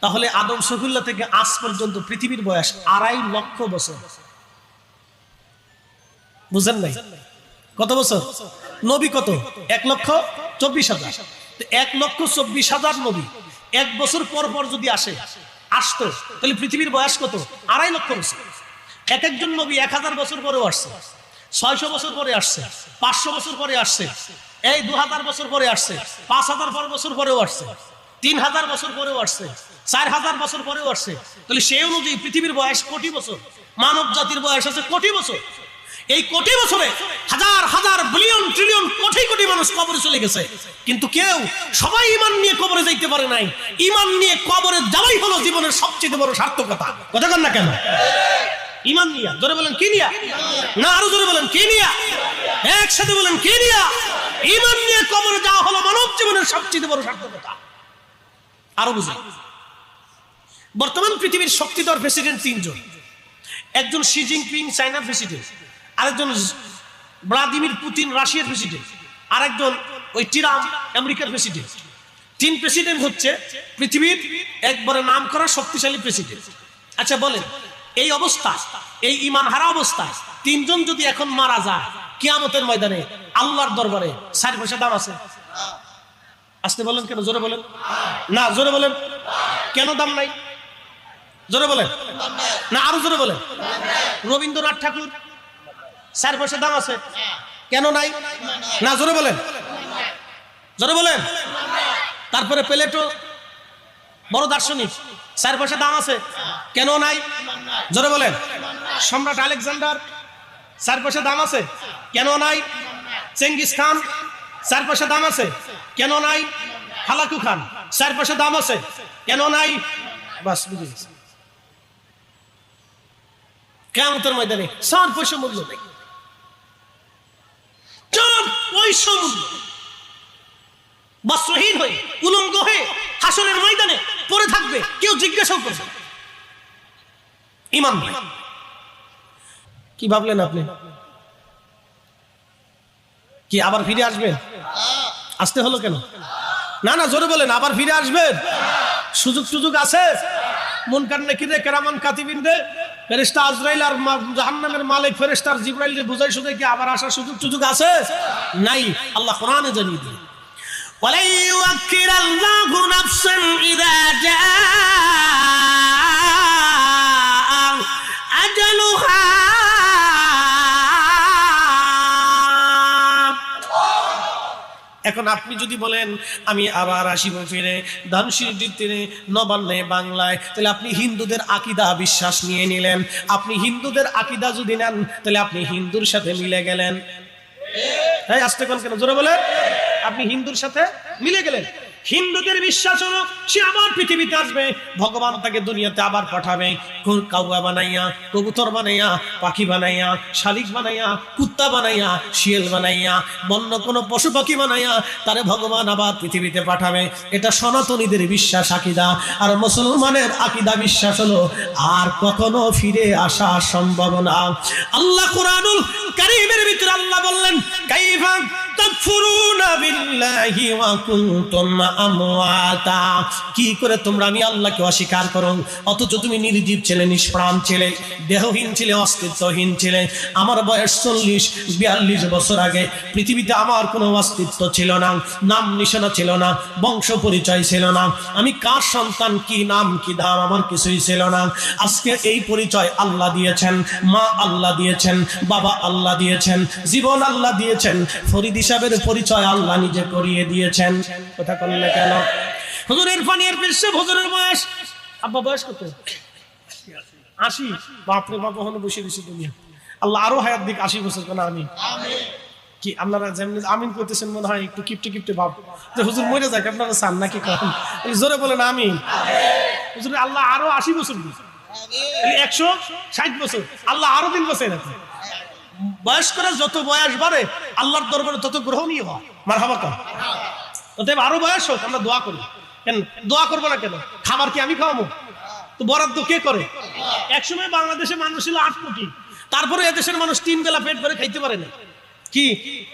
তাহলে আদম সফিউল্লাহ থেকে আজ পর্যন্ত পৃথিবীর বয়স 2.5 লক্ষ বছর। বুঝেন নাই? কত বছর? নবী কত? 1,24,000। 1,24,000 নবী 1 বছর পর পর যদি আসতো, তাহলে পৃথিবীর বয়স কত? 2.5 লক্ষ বছর। এক একজন নবী 1000 বছর পরেও আসছে, 600 বছর পরে আসছে, 500 বছর পরে আসছে, এই 2000 বছর পরে আসছে, 5000 বছর পরেও আসছে, 3000 বছর পরেও আসছে, 4000 বছর পরেও আসছে। তাহলে সেই অনুযায়ী পৃথিবীর বয়স কোটি বছর, মানব জাতির বয়স আছে কোটি বছর। এই কোটি বছরে হাজার হাজার বিলিয়ন ট্রিলিয়ন কোটি কোটি মানুষ কবরে চলে গেছে, কিন্তু কেউ সবাই ঈমান নিয়ে কবরে যাইতে পারে নাই। ঈমান নিয়ে কবরে যাওয়াই হলো জীবনের সবচেয়ে বড় সার্থকতা। কথা কন না কেন? ঈমান নিয়া, জোরে বলেন কি নিয়া? না আরো জোরে বলেন কি নিয়া? একসাথে বলেন কি নিয়া? ঈমান নিয়ে কবরে যাওয়া হলো মানব জীবনের সবচেয়ে বড় সার্থকতা। আরো বুঝুন, বর্তমান পৃথিবীর শক্তিধর প্রেসিডেন্ট 3 জন। একজন শি জিনপিং চায়নার প্রেসিডেন্ট, আরেকজন ভ্লাদিমির পুতিন রাশিয়ার প্রেসিডেন্ট, আরেকজন ওই ট্রাম্প আমেরিকার প্রেসিডেন্ট। 3 প্রেসিডেন্ট হচ্ছে পৃথিবীর একবারে নাম করা শক্তিশালী প্রেসিডেন্ট। আচ্ছা বলেন, এই অবস্থা, এই ঈমান হারা অবস্থায় 3 জন যদি এখন মারা যায় কিয়ামতের ময়দানে আল্লাহর দরবারে 4 পয়সা দাম আছে? আসতে বলেন কেন? জোরে বলেন না, জোরে বলেন কেন দাম নাই? জোরে বলেন না, আরো জোরে বলেন। রবীন্দ্রনাথ ঠাকুর 4 পয়সা দাম আছে, কেন নাই? না, জোরে বলেন, জোরে বলেন। তারপরে প্লেটো বড় দার্শনিক, 4 পয়সা দাম আছে, কেন নাই? জোরে বলেন। সম্রাট আলেকজান্ডার 4 পয়সা দাম আছে, কেন নাই? চেঙ্গিস খান 4 পয়সা দাম আছে, কেন নাই? হালাকু খান 4 পয়সা দাম আছে, কেন নাই? বাস বুঝে গেছে। কিয়ামতের ময়দানে 4 পয়সা মূল্য নেই, 4 পয়সা মূল্য। বস্ত্রহীন হয়ে উলঙ্গ হয়ে হাসরের ময়দানে পড়ে থাকবে, কেউ জিজ্ঞাসাও করবে। ঈমান নাই। কি ভাবলেন আপনি? কি আবার ফিরে আসবেন? আসতে হলো কেন? না না, জোরে বলেন, আবার ফিরে আসবেন? সুযোগ আছে? মুনকার নাকিরে কেরামান কাতিবিন রে, ফেরেশতা আজরাইল আর জাহান্নামের মালিক ফেরেশতা জিবরাইল রে বুঝাই শুধু কি আবার আসার সুযোগ আছে? নাই। আল্লাহ কোরআনে জানিয়ে দিলেন, ওয়ালাই ইউআক্কিরাল্লাহু নাফসান ইযা জাআ আজালুহা। এখন আপনি যদি বলেন আমি আবার আসিব ফিরে ধানসিঁড়ির তীরে নবান্নে বাংলায়, তাহলে আপনি হিন্দুদের আকীদা বিশ্বাস নিয়ে নিলেন। আপনি হিন্দুদের আকীদা যদি নেন, তাহলে আপনি হিন্দুর সাথে মিলে গেলেন। এই আসতে কোন কেন? জোরে বলেন। আপনি হিন্দুর সাথে মিলে গেলেন। হিন্দুদের বিশ্বাস হলো সে আবার পৃথিবীতে আসবে, ভগবান তাকে দুনিয়াতে আবার পাঠাবে, কাউয়া বানাইয়া, কবুতর বানাইয়া, পাখি বানাইয়া, শালিক বানাইয়া, কুত্তা বানাইয়া, শিয়াল বানাইয়া, বন্য কোনো পশু পাখি বানাইয়া তারে ভগবান আবার পৃথিবীতে পাঠাবে। এটা সনাতনীদের বিশ্বাস আকীদা। আর মুসলমানের আকীদা বিশ্বাস হলো আর কখনো ফিরে আসা সম্ভব না। আল্লাহ কুরআনুল কারীমের ভিতরে আল্লাহ বললেন কাইফা তাকফুরুনা বিল্লাহি ওয়া কুনতুম আমওয়াতা, কি করে তোমরা আমি আল্লাহকে অস্বীকার করো, অথচ তুমি নির্জীব ছিলে, নিষ্প্রাণ ছিলে, দেহহীন ছিলে, অস্তিত্বহীন ছিলে। আমার বয়স 40-42 বছর আগে পৃথিবীতে আমার কোনো অস্তিত্ব ছিল না, নাম নিশানা ছিল না, বংশ পরিচয় ছিল না, আমি কার সন্তান, কি নাম কি ধাম আমার কিছুই ছিল না। আজকে এই পরিচয় আল্লাহ দিয়েছেন, মা আল্লাহ দিয়েছেন, বাবা আল্লাহ দিয়েছেন, জীবন আল্লাহ দিয়েছেন, ফরিদ হিসাবের পরিচয় আল্লাহ নিজে করিয়ে দিয়েছেন। কথা করলে কেন? হুজুরের ফানিয়ার পেশে হুজুরের বয়স, আব্বা বয়স কত? 80। বাপরে বাপ, ওখানে বসে দিছে দুনিয়া। আল্লাহ আরো হায়াত দিক 80 বছর। কেন আমিন? কি আপনারা যেমন আমিন করতেছেন মনে হয় একটু কিপটে কিপটে ভাব যে হুজুর মরে যাক, আপনারা চান নাকি? কখন জোরে বলেন আমিন। হুজুর আল্লাহ আরো 80 বছর দিয়েছে, 160 বছর। আল্লাহ আরো 3 বছর রাখে। বয়স করে যত বয়স বাড়ে আল্লাহর দরবারে তত গ্রহণীয় হয়। মারহাবা কর। অতএব আরো বয়স হোক, আমরা দোয়া করি। কেন দোয়া করবো না কেন? খাবার কি আমি খাওয়াবো? তো বরাদ্দ কে করে? একসময় বাংলাদেশে মানুষ ছিল 8 কোটি, তারপরে এদেশের মানুষ 3 বেলা পেট ভরে খাইতে পারে না। কি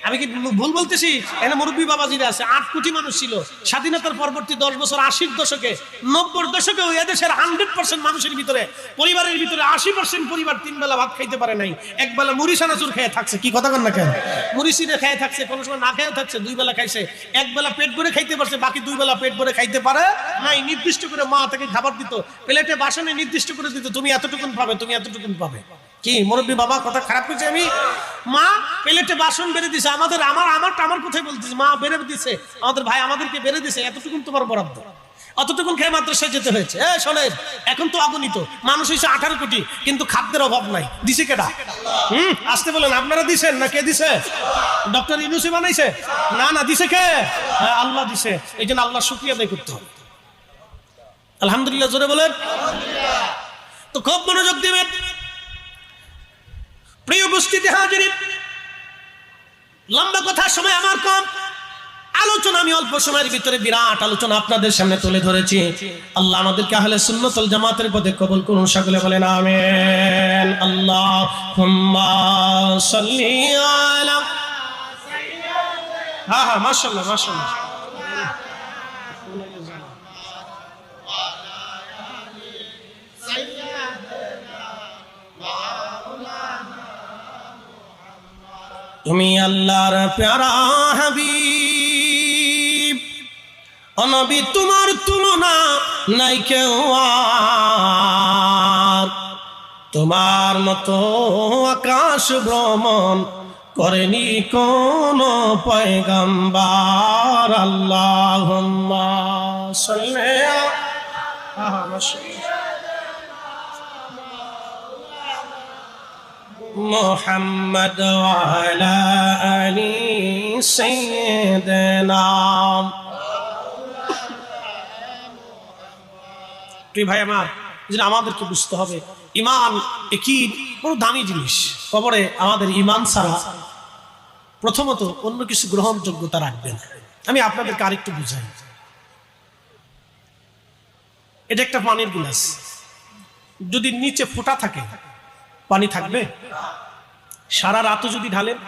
আমি কি ভুল বলতেছি? এখানে মুরব্বী বাবাজিরা আছে। 8 কোটি মানুষ ছিল স্বাধীনতার পরবর্তী 10 বছর, 80-র দশকে, 90-র দশকে এদেশের 100% মানুষের ভিতরে, পরিবারের ভিতরে 80% পরিবার 3 বেলা ভাত খাইতে পারে নাই, এক বেলা মুড়ি সানাচুর খেয়ে থাকছে। কি কথা কন না কেন? মুড়ি সিনে খেয়ে থাকছে, কোনো সময় না খেয়ে থাকছে, 2 বেলা খাইছে। এক বেলা পেট ভরে খাইতে পারছে, বাকি 2 বেলা পেট ভরে খাইতে পারে নাই। নির্দিষ্ট করে মা তাকে খাবার দিত, প্লেটে বাসনে নির্দিষ্ট করে দিত, তুমি এতটুকুন পাবে, তুমি এতটুকুন পাবে। কি মুরব্বী বাবা কথা খারাপ হয়েছে? আমি মা প্লেটে বাসন বেড়ে দিছে, আমাদের আমার কোথায় বলতেছে, মা বেড়ে দিছে, আমাদের ভাই আমাদেরকে বেড়ে দিছে, এতটুকুন তোমার বরাদ্দ, অতটুকুন খেয়ে মাদ্রাসায় যেতে হয়েছে। শোনেন, এখন তো অগণিত মানুষ হয়েছে 18 কোটি, কিন্তু খাদ্যের অভাব নাই। দিছে কেডা? আসতে বলেন, আপনারা দিছেন না কে দিছে? ডক্টর ইউনূসী বানাইছে? না, দিছে কে? আল্লাহ দিছে। এই জন্য আল্লাহ শুকরিয়া আদায় করতে হবে। আলহামদুলিল্লাহ জোরে বলেন। তো খুব মনোযোগ দিবেন। প্রিয় উপস্থিতি হাজিরিন, লম্বা কথা, সময় আমার কম, আলোচনা আমি অল্প সময়ের ভিতরে বিরাট আলোচনা আপনাদের সামনে তুলে ধরেছি। আল্লাহ আমাদেরকে আহলে সুন্নাত ওয়াল জামাতের পথে কবুল করুন। সকলে বলেন আমিন। আল্লাহুম্মা সাল্লি আলা সাইয়্যিদিনা। হ্যাঁ মাশাআল্লাহ মাশাআল্লাহ। তুমি আল্লাহর প্যারা হাবিব, ও নবী তোমার তুলনা নাই কেউ আর, তোমার মতো আকাশ ভ্রমণ করেনি কোন পয়গম্বর। আল্লাহুম্মা সাল্লি মুহাম্মদ ওয়া আলা আলি সাইয়্যিদিনা। প্রিয় ভাই আমার, আমাদেরকে বুঝতে হবে ঈমান একই বড় দামি জিনিস। কবরে আমাদের ঈমান ছাড়া প্রথমত অন্য কিছু গ্রহণযোগ্যতা রাখবে না। আমি আপনাদেরকে আরেকটু বুঝাই। এটা একটা পানির গ্লাস, যদি নিচে ফোঁটা থাকে পানি থাকবে? সারা রাতও যদি ঢালেন,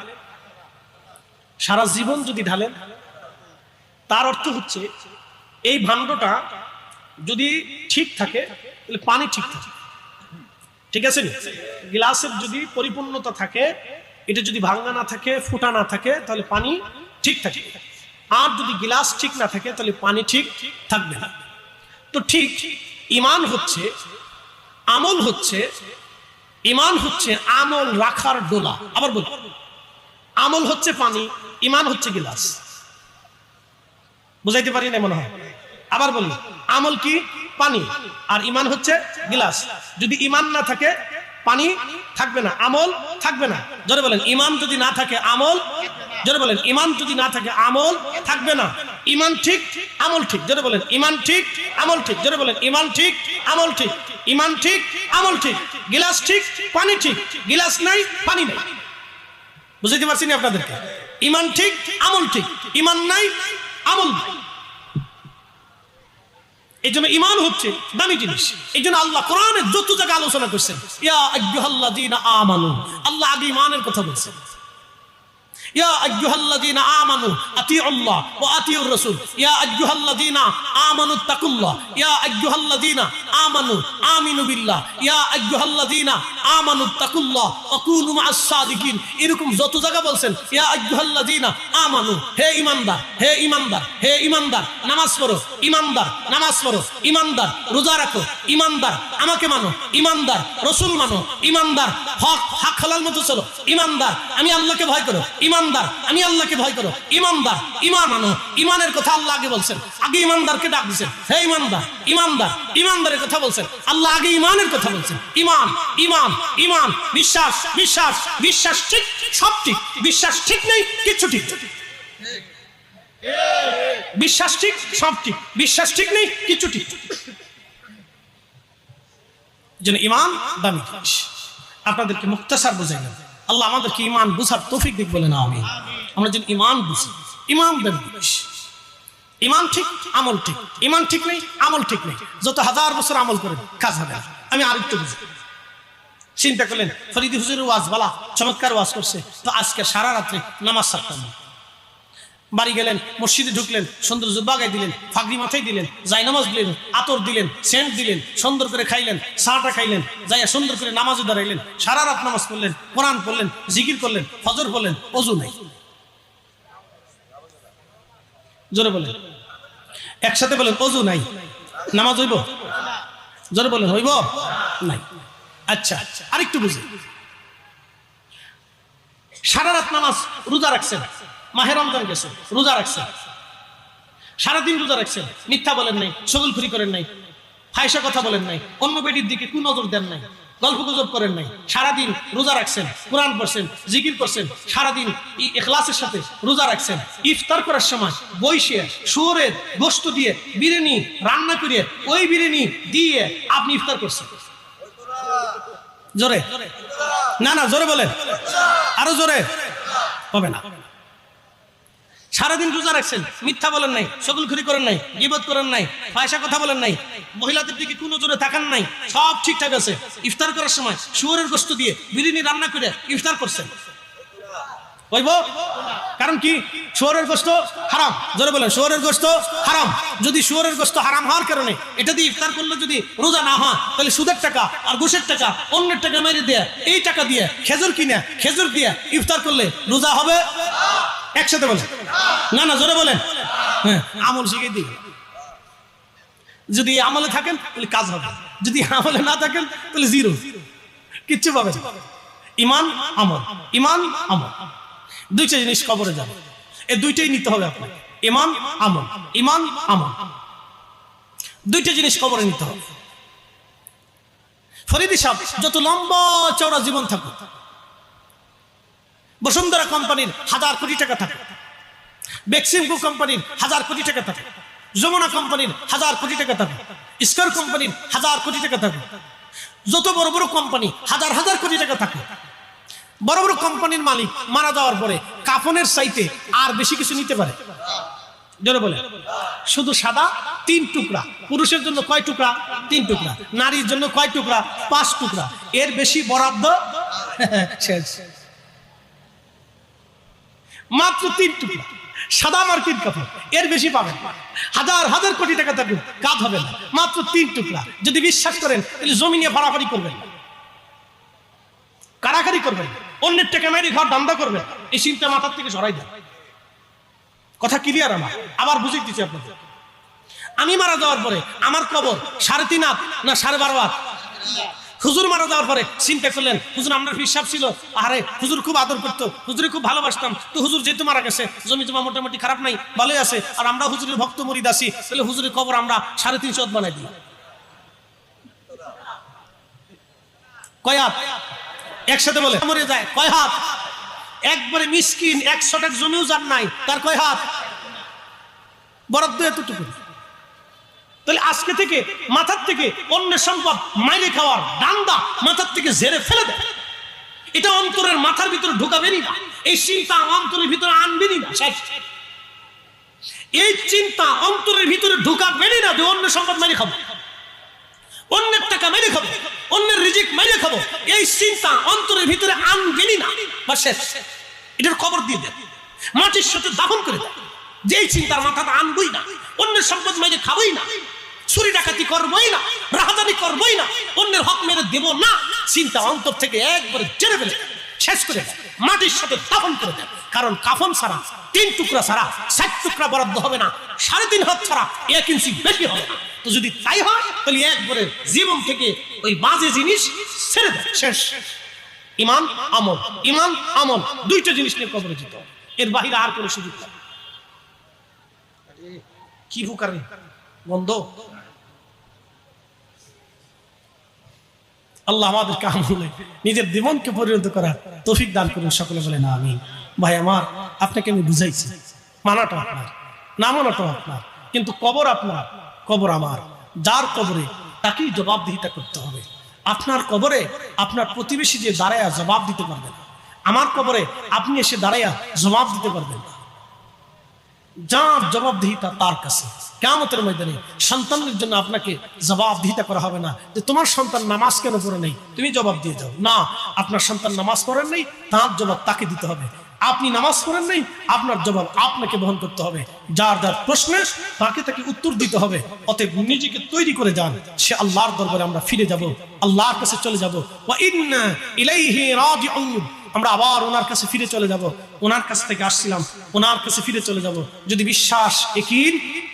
সারা জীবন যদি ঢালেন, তার অর্থ হচ্ছে এই ভাণ্ডটা যদি ঠিক থাকে তাহলে পানি ঠিক থাকে। ঠিক আছে? গ্লাসের যদি পরিপূর্ণতা থাকে, এটা যদি ভাঙা না থাকে, ফোঁটা না থাকে, তাহলে পানি ঠিক থাকে। আর যদি গ্লাস ঠিক না থাকে তাহলে পানি ঠিক থাকবে না। তো ঠিক ঈমান হচ্ছে, আমল হচ্ছে, ঈমান হচ্ছে আমল রাখার ডোলা। আবার বলি, আমল হচ্ছে পানি, ঈমান হচ্ছে গ্লাস। বুঝাইতে পারি না মনে হয়? আবার বলি, আমল কি? পানি, আর ঈমান হচ্ছে গ্লাস। যদি ঈমান না থাকে পানি থাকবে না, আমল থাকবে না। জোরে বলেন, ঈমান যদি না থাকে আমল, জোরে বলেন, ঈমান যদি না থাকে আমল থাকবে না। ঈমান ঠিক, আমল ঠিক। জোরে বলেন, ঈমান ঠিক, আমল ঠিক। জোরে বলেন, ঈমান ঠিক, আমল ঠিক। ঈমান ঠিক, আমল ঠিক। গ্লাস ঠিক, পানি ঠিক। গ্লাস নাই, পানি নাই। বুঝাইতে পারছি না আপনাদেরকে? ঈমান ঠিক, আমল ঠিক। ঈমান নাই, আমল নাই। এই জন্য ঈমান হচ্ছে দামি জিনিস। এই জন্য আল্লাহ কোরআনে যত জায়গায় আলোচনা করছেন ইয়া আইয়ুহাল্লাযীনা আমানু, আল্লাহ আগে ঈমানের কথা বলছেন। ইয়া আইয়ুহাল্লাযীনা আমানু আতিউল্লাহ ওয়া আতিউর রাসূল, ইয়া আইয়ুহাল্লাযীনা আমানু তাকুল্লাহ, ইয়া আইয়ুহাল্লাযীনা আমানু আমিনু বিল্লাহ, ইয়া আইয়ুহাল্লাযীনা আমানু তাকুল্লাহ ওয়া কুনু মাআস সাদিকিন। এরকম যত জায়গা বলছেন ইয়া আইয়ুহাল্লাযীনা আমানু, হে ঈমানদার, হে ঈমানদার, হে ঈমানদার নামাজ পড়ো, ঈমানদার নামাজ পড়ো, ঈমানদার রোজা রাখো, ঈমানদার আমাকে মানো, ঈমানদার রাসূল মানো, ঈমানদার হক হালাল মতো চলো, ঈমানদার আমি আল্লাহকে ভয় করো, ঈমানদার আমি আল্লাহকে ভয় করো, ঈমানদার ঈমান আনো। ঈমানের কথা আল্লাহ আগে বলছেন, আগে ঈমানদারকে ডাক দিয়েছেন, হে ঈমানদার, ঈমানদার ঈমানদারের কথা বলছেন আল্লাহ, আগে ঈমানের কথা বলছেন। ঈমান ঈমান ঈমান, বিশ্বাস বিশ্বাস বিশ্বাস ঠিক সব ঠিক, বিশ্বাস ঠিক নেই কিছু ঠিক, বিশ্বাস ঠিক সব ঠিক, বিশ্বাস ঠিক নেই কিছু ঠিক। যেন ঈমান দামি জিনিস। আপনাদেরকে মুখতাসার বুঝাইলাম, আল্লাহ আমাদেরকে ঈমান বুঝার তৌফিক দিক বলে না আমি, আমরা যেন ঈমান বুঝি। ঈমান দামি জিনিস। ঈমান ঠিক আমল ঠিক, ঈমান ঠিক নেই আমল ঠিক নেই। যত হাজার বছর আমল করেন কাজ হবে না। আমি আরেকটু বুঝি, চিন্তা করলেন ফরিদি হুজুরের ওয়াজ বলা চমৎকার ওয়াজ করছে, তো আজকে সারা রাত্রে নামাজ ছাড়তাম না। বাড়ি গেলেন, মসজিদে ঢুকলেন, সুন্দর জুব্বা গায়ে দিলেন, ফাগড়ি মাথায় দিলেন, জায়নামাজ দিলেন, আতর দিলেন, সেন্ট দিলেন, সুন্দর করে খাইলেন, চাটা খাইলেন, যাইয়া সুন্দর করে নামাজে দাঁড়াইলেন, সারা রাত নামাজ পড়লেন, কোরআন পড়লেন, জিকির করলেন, ফজর পড়লেন, ওযু নাই। জোরে বলেন, একসাথে বলেন ওযু নাই, নামাজ হইব? জোরে বলেন হইব নাই। আচ্ছা আরেকটু বুঝি, সারা রাত নামাজ রোজা রাখছেন, মাহে রমজান গেছে, রোজা রাখছেন, সারাদিন রোজা রাখছেন, মিথ্যা বলেন নাই, চগলখুরি করেন নাই, ফাহিশা কথা বলেন নাই, অন্য বেটির দিকে কোন নজর দেন নাই, গল্প গুজব করেন নাই, সারাদিন রোজা রাখছেন, কোরআন পড়ছেন, জিকির করছেন, সারাদিন ইখলাসের সাথে রোজা রাখছেন। ইফতার করার সময় বইসে শুয়োরের গোশত দিয়ে বিরিয়ানি রান্না করে ওই বিরিয়ানি দিয়ে আপনি ইফতার করছেন। জোরে না না জোরে বলেন, আরো জোরে হবে না। সারাদিন রোজা রাখছেন, মিথ্যা বলেন নাই, চগলখুরি করেন নাই, গীবত করেন নাই, ফাহিশা কথা বলেন নাই, মহিলাদের দিকে কোনো জোরে তাকান নাই, সব ঠিকঠাক আছে। ইফতার করার সময় শুয়োরের গোশত দিয়ে বিরিয়ানি রান্না করে ইফতার করছেন, হইব? কারণ কি? শুয়োরের গোশত হারাম। জোরে বলেন, শুয়োরের গোশত হারাম। যদি শুয়োরের গোশত হারাম হওয়ার কারণে এটা দিয়ে ইফতার করলে যদি রোজা না হয়, তাহলে সুদের টাকা আর ঘুষের টাকা অন্যের টাকা মেরে দেয়া, এই টাকা দিয়ে খেজুর কিনে খেজুর দিয়ে ইফতার করলে রোজা হবে? একসাথে বলেন না না জোরে বলেন। হ্যাঁ, আমল শিখে দিই। যদি আমলে থাকেন তাহলে কাজ হবে, যদি আমলে না থাকেন তাহলে জিরো, কিচ্ছু পাবেন। ঈমান আমল, ঈমান আমল, দুইটা জিনিস কবরে যাবে, এই দুইটাই নিতে হবে আপনাকে। ঈমান আমল, ঈমান আমল, দুইটা জিনিস কবরে নিতে হবে। ফরিদি সাহেব যত লম্বা চওড়া জীবন থাকুক, বসুন্ধরা কোম্পানির 1000 কোটি টাকা থাকে, বেক্সিমকো কোম্পানির 1000 কোটি টাকা থাকে, যমুনা কোম্পানির 1000 কোটি টাকা থাকে, স্কয়ার কোম্পানির 1000 কোটি টাকা থাকে, যত বড় বড় কোম্পানি হাজার হাজার কোটি টাকা থাকে। বড় বড় কোম্পানির মালিক মারা যাওয়ার পরে কাফনের চাইতে আর বেশি কিছু নিতে পারে? জোরে বলে, শুধু সাদা 3 টুকরা। পুরুষের জন্য কয় টুকরা? 3 টুকরা। নারীর জন্য কয় টুকরা? 5 টুকরা। এর বেশি বরাদ্দ শেষ। মাত্র 3 টুকরা সাদা মার্কিন কাপড়, এর বেশি পাবেন। হাজার হাজার কোটি টাকা থাকবে, কাজ হবে না। মাত্র 3 টুকরা। যদি বিশ্বাস করেন তাহলে জমি নিয়ে ফাড়াফাড়ি করবেন, কারাকারি করবেন, অন্যের টাকা মেরে ঘর ধান্দা করবেন। এই চিন্তা মাথার থেকে সরাই দেন। কথা ক্লিয়ার? আমার আবার বুঝিয়ে দিচ্ছি আপনাদের। আমি মারা যাওয়ার পরে আমার কবর 3.5 হাত না 12.5 হাত? হুজুর মারা যাওয়ার পরে চিন্তা করলেন, হুজুর আমরা হিসাব ছিল, আরে হুজুর খুব আদর করতো, হুজুরে খুব ভালোবাসতাম, তো হুজুর যেহেতু মারা গেছে, জমি জমা মোটামুটি খারাপ নাই, ভালোই আছে, আর আমরা হুজুরের ভক্ত মুরিদ আছি, তাহলে হুজুরের কবর আমরা 3.5 হাত বানাই দিই। কয় হাত? একসাথে বলে মরে যায়। কয় হাত? একবারে মিসকিন, 100 টাকা জমিও যার নাই, তার কয় হাত? বরাদ্দ এতটুকু। তাহলে আজকে থেকে মাথার থেকে অন্যের সম্পদ মাইরে খাওয়ার দান্দা মাথার থেকে ঝেড়ে ফেলে দেয়। এটা অন্তরের মাথার ভিতরে ঢুকাবেনই না, এই চিন্তা অন্তরের ভিতরে আনবেনই না। এই চিন্তা অন্তরের ভিতরে ঢুকাবেনি না যে অন্য সম্পদ মেরে খাবো, অন্যের টাকা মেরে খাবো, অন্যের রিজিক মেরে খাবো, এই চিন্তা অন্তরের ভিতরে আনবেনি না, বা শেষ। এটার খবর দিয়ে দেন, মাটির সাথে দাফন করে দেন। যেই চিন্তার মাথাটা আনবই না, অন্যের সম্পদ মেরে খাবোই না, চুরি ডাকাতি করবোই না, রাহাজানি করবোই না, অন্যের হক মেরে দেব না, চিন্তা অন্তর থেকে একবারে জেনে ফেলে শেষ করে দেন, মাটির সাথে দাফন করে দেন। কারণ কাফন ছাড়া, 3 টুকরা ছাড়া 4 টুকরা বরাদ্দ হবে না, 3.5 হাত ছাড়া 1 ইঞ্চি বেশি হবে না। তো যদি তাই হয় তাহলে একবারে জীবন থেকে ওই বাজে জিনিস ছেড়ে দেন, শেষ। ইমান আমল, ইমান আমল, 2টা জিনিস নিয়ে কবরে যেতে হবে, এর বাহিরে আর কোনো সুযোগ নেই। কি ফুকারি বন্ধ। আল্লাহ আমাদেরকে আমলে নিজের জীবনকে পরিণত করার তৌফিক দান করুন, সকলে বলেন আমিন। ভাই আমার, আপনাকে আমি বুঝাইছি, মানাটা আপনার, না মানাটা আপনার, কিন্তু কবর আপনার, কবর আমার। যার কবরে তাকেই জবাবদিহিতা করতে হবে। আপনার কবরে আপনার প্রতিবেশী যে দাঁড়ায়া জবাব দিতে পারবেন, আমার কবরে আপনি এসে দাঁড়ায়া জবাব দিতে পারবেন না। যার জবাবদিহিতা তার কাছে। কিয়ামতের ময়দানে সন্তানের জন্য আপনাকে জবাবদিহিতা করা হবে না যে তোমার সন্তান নামাজ কেন পড়ে নেই, তুমি জবাব দিয়ে যাও। না, আপনার সন্তান নামাজ পড়েন নাই, তার জবাব তাকে দিতে হবে। আপনি নামাজ পড়েন নাই, আপনার জবাব আপনাকে বহন করতে হবে। যার যার প্রশ্নে তাকে তাকে উত্তর দিতে হবে। অতএব নিজেকে তৈরি করে যান, সে আল্লাহর দরবারে আমরা ফিরে যাব, আল্লাহর কাছে চলে যাব। ওয়া ইন্না ইলাইহি রাজিউন, আমরা আবার ওনার কাছে ফিরে চলে যাব। ওনার কাছ থেকে আসছিলাম, ওনার কাছে ফিরে চলে যাব। যদি বিশ্বাস একই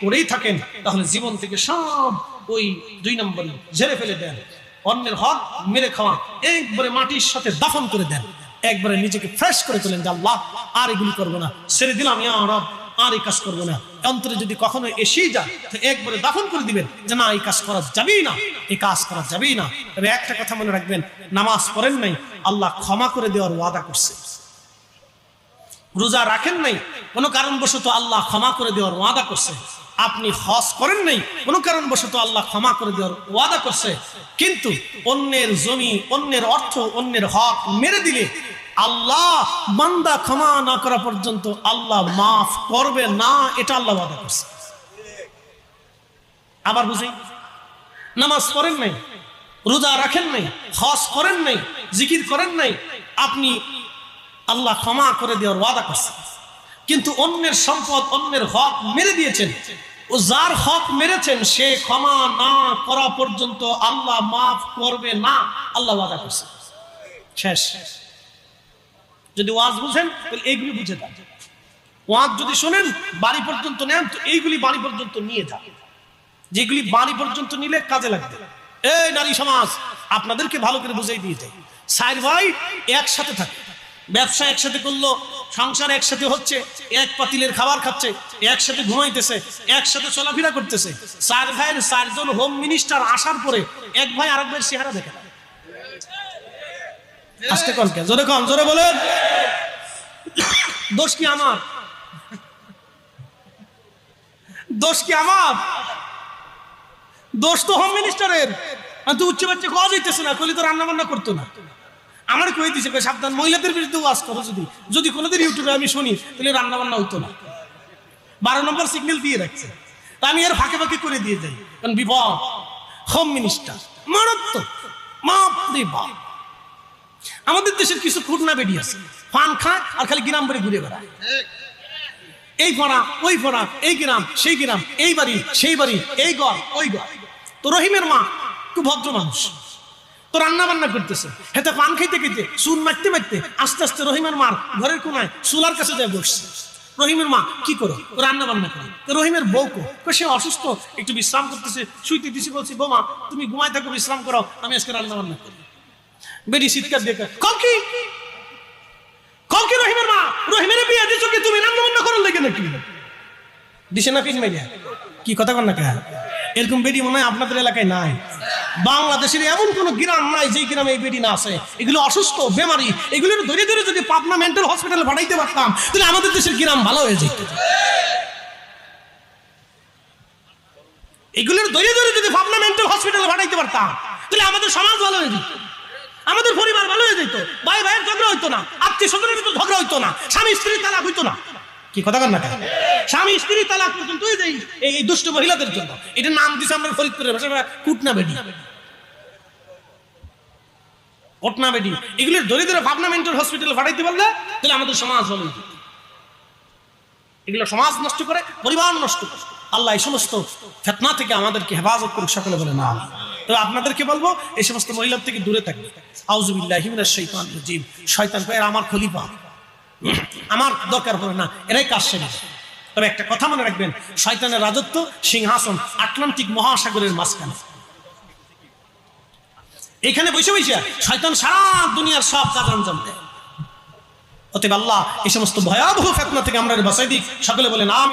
করেই থাকেন তাহলে জীবন থেকে সব ওই 2 নম্বরই ঝেড়ে ফেলে দেন। অন্যের হক মেরে খাওয়া একবারে মাটির সাথে দাফন করে দেন। একবারে নিজেকে ফ্রেশ করে তোলেন যে আল্লাহ আর এগুলি করবো না, ছেড়ে দিলাম, ইয়া রব আর এই কাজ করবো না। অন্তরে যদি কখনো এসেই যায় তো একবারে দাফন করে দিবেন যে না, এই কাজ করা যাবেই না, এই কাজ করা যাবেই না। তবে একটা কথা মনে রাখবেন, নামাজ পড়েন নাই, আল্লাহ ক্ষমা করে দেওয়ার ওয়াদা করছে। রোজা রাখেন নাই, কোনো কারণবশত আল্লাহ ক্ষমা করে দেওয়ার ওয়াদা করছে। আপনি হজ করেন নাই, কোনো কারণবশত আল্লাহ ক্ষমা করে দেওয়ার ওয়াদা করছে। কিন্তু অন্যের জমি, অন্যের অর্থ, অন্যের হক মেরে দিলে আল্লাহ বান্দা ক্ষমা না করা পর্যন্ত আল্লাহ মাফ করবে না, এটা আল্লাহ ওয়াদা করছে। আবার বুঝি, নামাজ পড়েন নাই, রোজা রাখেন নাই, হজ করেন নাই, জিকির করেন নাই, আপনি আল্লাহ ক্ষমা করে দেওয়ার ওয়াদা করছে। কিন্তু অন্যের সম্পদ, অন্যের হক মেরে দিয়েছেন। ও যার হক মেরেছেন সে ক্ষমা না করা পর্যন্ত আল্লাহ মাফ করবে না, আল্লাহ ওয়াদা করছে। শেষ। যদি ওয়াজ বুঝেন তাহলে এইগুলি বুঝে যান। ওয়াজ যদি শোনেন, বাড়ি পর্যন্ত নেন, তো এইগুলি বাড়ি পর্যন্ত নিয়ে যান, যেগুলি বাড়ি পর্যন্ত নিলে কাজে লাগবে। এই নারী সমাজ, আপনাদেরকে ভালো করে বুঝাই দিয়ে যাই। 4 ভাই একসাথে থাকে, ব্যবসা একসাথে করলো, সংসার একসাথে হচ্ছে, এক পাতিলের খাবার খাচ্ছে, একসাথে ঘুমাইতেছে, একসাথে চলাফেরা করতেছে। 4 ভাইয়ের 4 জন হোম মিনিস্টার আসার পরে এক ভাই আরেক ভাইয়ের চেহারা দেখে না। আসতে কন কে? জোরে কন, জোরে বলেন। দোষ কি আমার? দোষ কি আমার? দোষ তো হোম মিনিস্টারের। তো উচ্চ বাচ্চা খাওয়া যাইতেছে না, কলি তো রান্না বান্না করতো না। আমার কই দিছে সাবধান, মহিলাদের বিরুদ্ধে ওয়াজ করো। যদি কোনোদিন ইউটিউবে আমি শুনি তাহলে রান্না বান্না হইতো না। 12 নম্বর সিগন্যাল দিয়ে রাখছে, তা আমি এর ফাঁকে ফাঁকে করে দিয়ে যাই। কারণ বিপদ, হোম মিনিস্টার মারাত্মক, বাপরে বাপ। আমাদের দেশের কিছু খুটনা বেডি আছে, পান খায় আর খালি গ্রাম বাড়ি ঘুরে বেড়ায়। এই পাড়া, ওই পাড়া, এই গ্রাম, সেই গ্রাম, এই বাড়ি, সেই বাড়ি, এই ঘর, ওই ঘর। তো রহিমের মা খুব ভদ্র মানুষ, তো রান্না বান্না করতেছে, হেতে পান খাইতে খাইতে চুন মারতে মারতে আস্তে আস্তে রহিমের মার ঘরের কোনায় চুলার কাছে যায় বসছে। রহিমের মা কি করো? রান্না বান্না করে। তো রহিমের বউকে সে অসুস্থ, একটু বিশ্রাম করতেছে, শুইতে দিছি। বলছি বৌমা তুমি ঘুমাই থাকো, বিশ্রাম করো, আমি আজকে রান্না বান্না করি। বেডি চিৎকার দিয়ে কলকি কলকি, রহিমের মা, রহিমের বিয়ে দিছো কি তুমি? রান্না বান্না করো লেগে নাকি? দিছে না পিন মাইয়া? কি কথা কন না কে? এরকম বেডি মনে হয় আপনাদের এলাকায় নাই। বাংলাদেশের এমন কোন গ্রাম নাই যে গ্রামে এই বেডি না আছে। এগুলো অসুস্থ, বেমারি, এগুলোর ধরে ধরে যদি পাবনা মেন্টাল হসপিটালে পাঠাইতে পারতাম তাহলে আমাদের দেশের গ্রাম ভালো হয়ে যেত। এগুলোর ধরে ধরে যদি পাবনা মেন্টাল হসপিটালে পাঠাইতে পারতাম তাহলে আমাদের সমাজ ভালো হয়ে যেত, আমাদের পরিবার ভালো হয়ে যেত, ভাই ভাইয়ের ঝগড়া হইতো না, আত্মীয় স্বজনের ভিতরে ঝগড়া হইতো না, স্বামী স্ত্রীর তালাক হইতো না। কি কথা কন না কেন? স্বামী স্ত্রী তালাক পর্যন্ত এই দুষ্ট মহিলাদের জন্য। এটার নাম দিছে আমরা ফরিদপুরের ভাষায় কুটনা বেডি, ঘটনা বেডি। এগুলোর দরিদ্র ভাবনা মেন্টাল হসপিটালে পাঠাইতে পারলে তাহলে আমাদের সমাজ হবে। এগুলো সমাজ নষ্ট করে, পরিবার নষ্ট করে। আল্লাহ এই সমস্ত ফিতনা থেকে আমাদেরকে হেফাজত করুক, সকলে বলে না। তবে আপনাদেরকে বলবো এই সমস্ত মহিলার থেকে দূরে থাকবে। আউযু বিল্লাহি মিনাশ শাইতানির রাজিম। শয়তান কয় আমার খলিফা, আমার দরকার পড়ে না, এরাই কাজ সেরে। তবে একটা কথা মনে রাখবেন, শয়তানের রাজত্ব সিংহাসন আটলান্টিক মহাসাগরের মাঝখানে। এখানে বসে বসে শয়তান সারা দুনিয়ার সব কাজ আঞ্জাম দেয়। অতএব আল্লাহ এই সমস্ত ভয়াবহ ফিতনা থেকে আমরা বাঁচাই দিক, সকলে বলেন আমিন।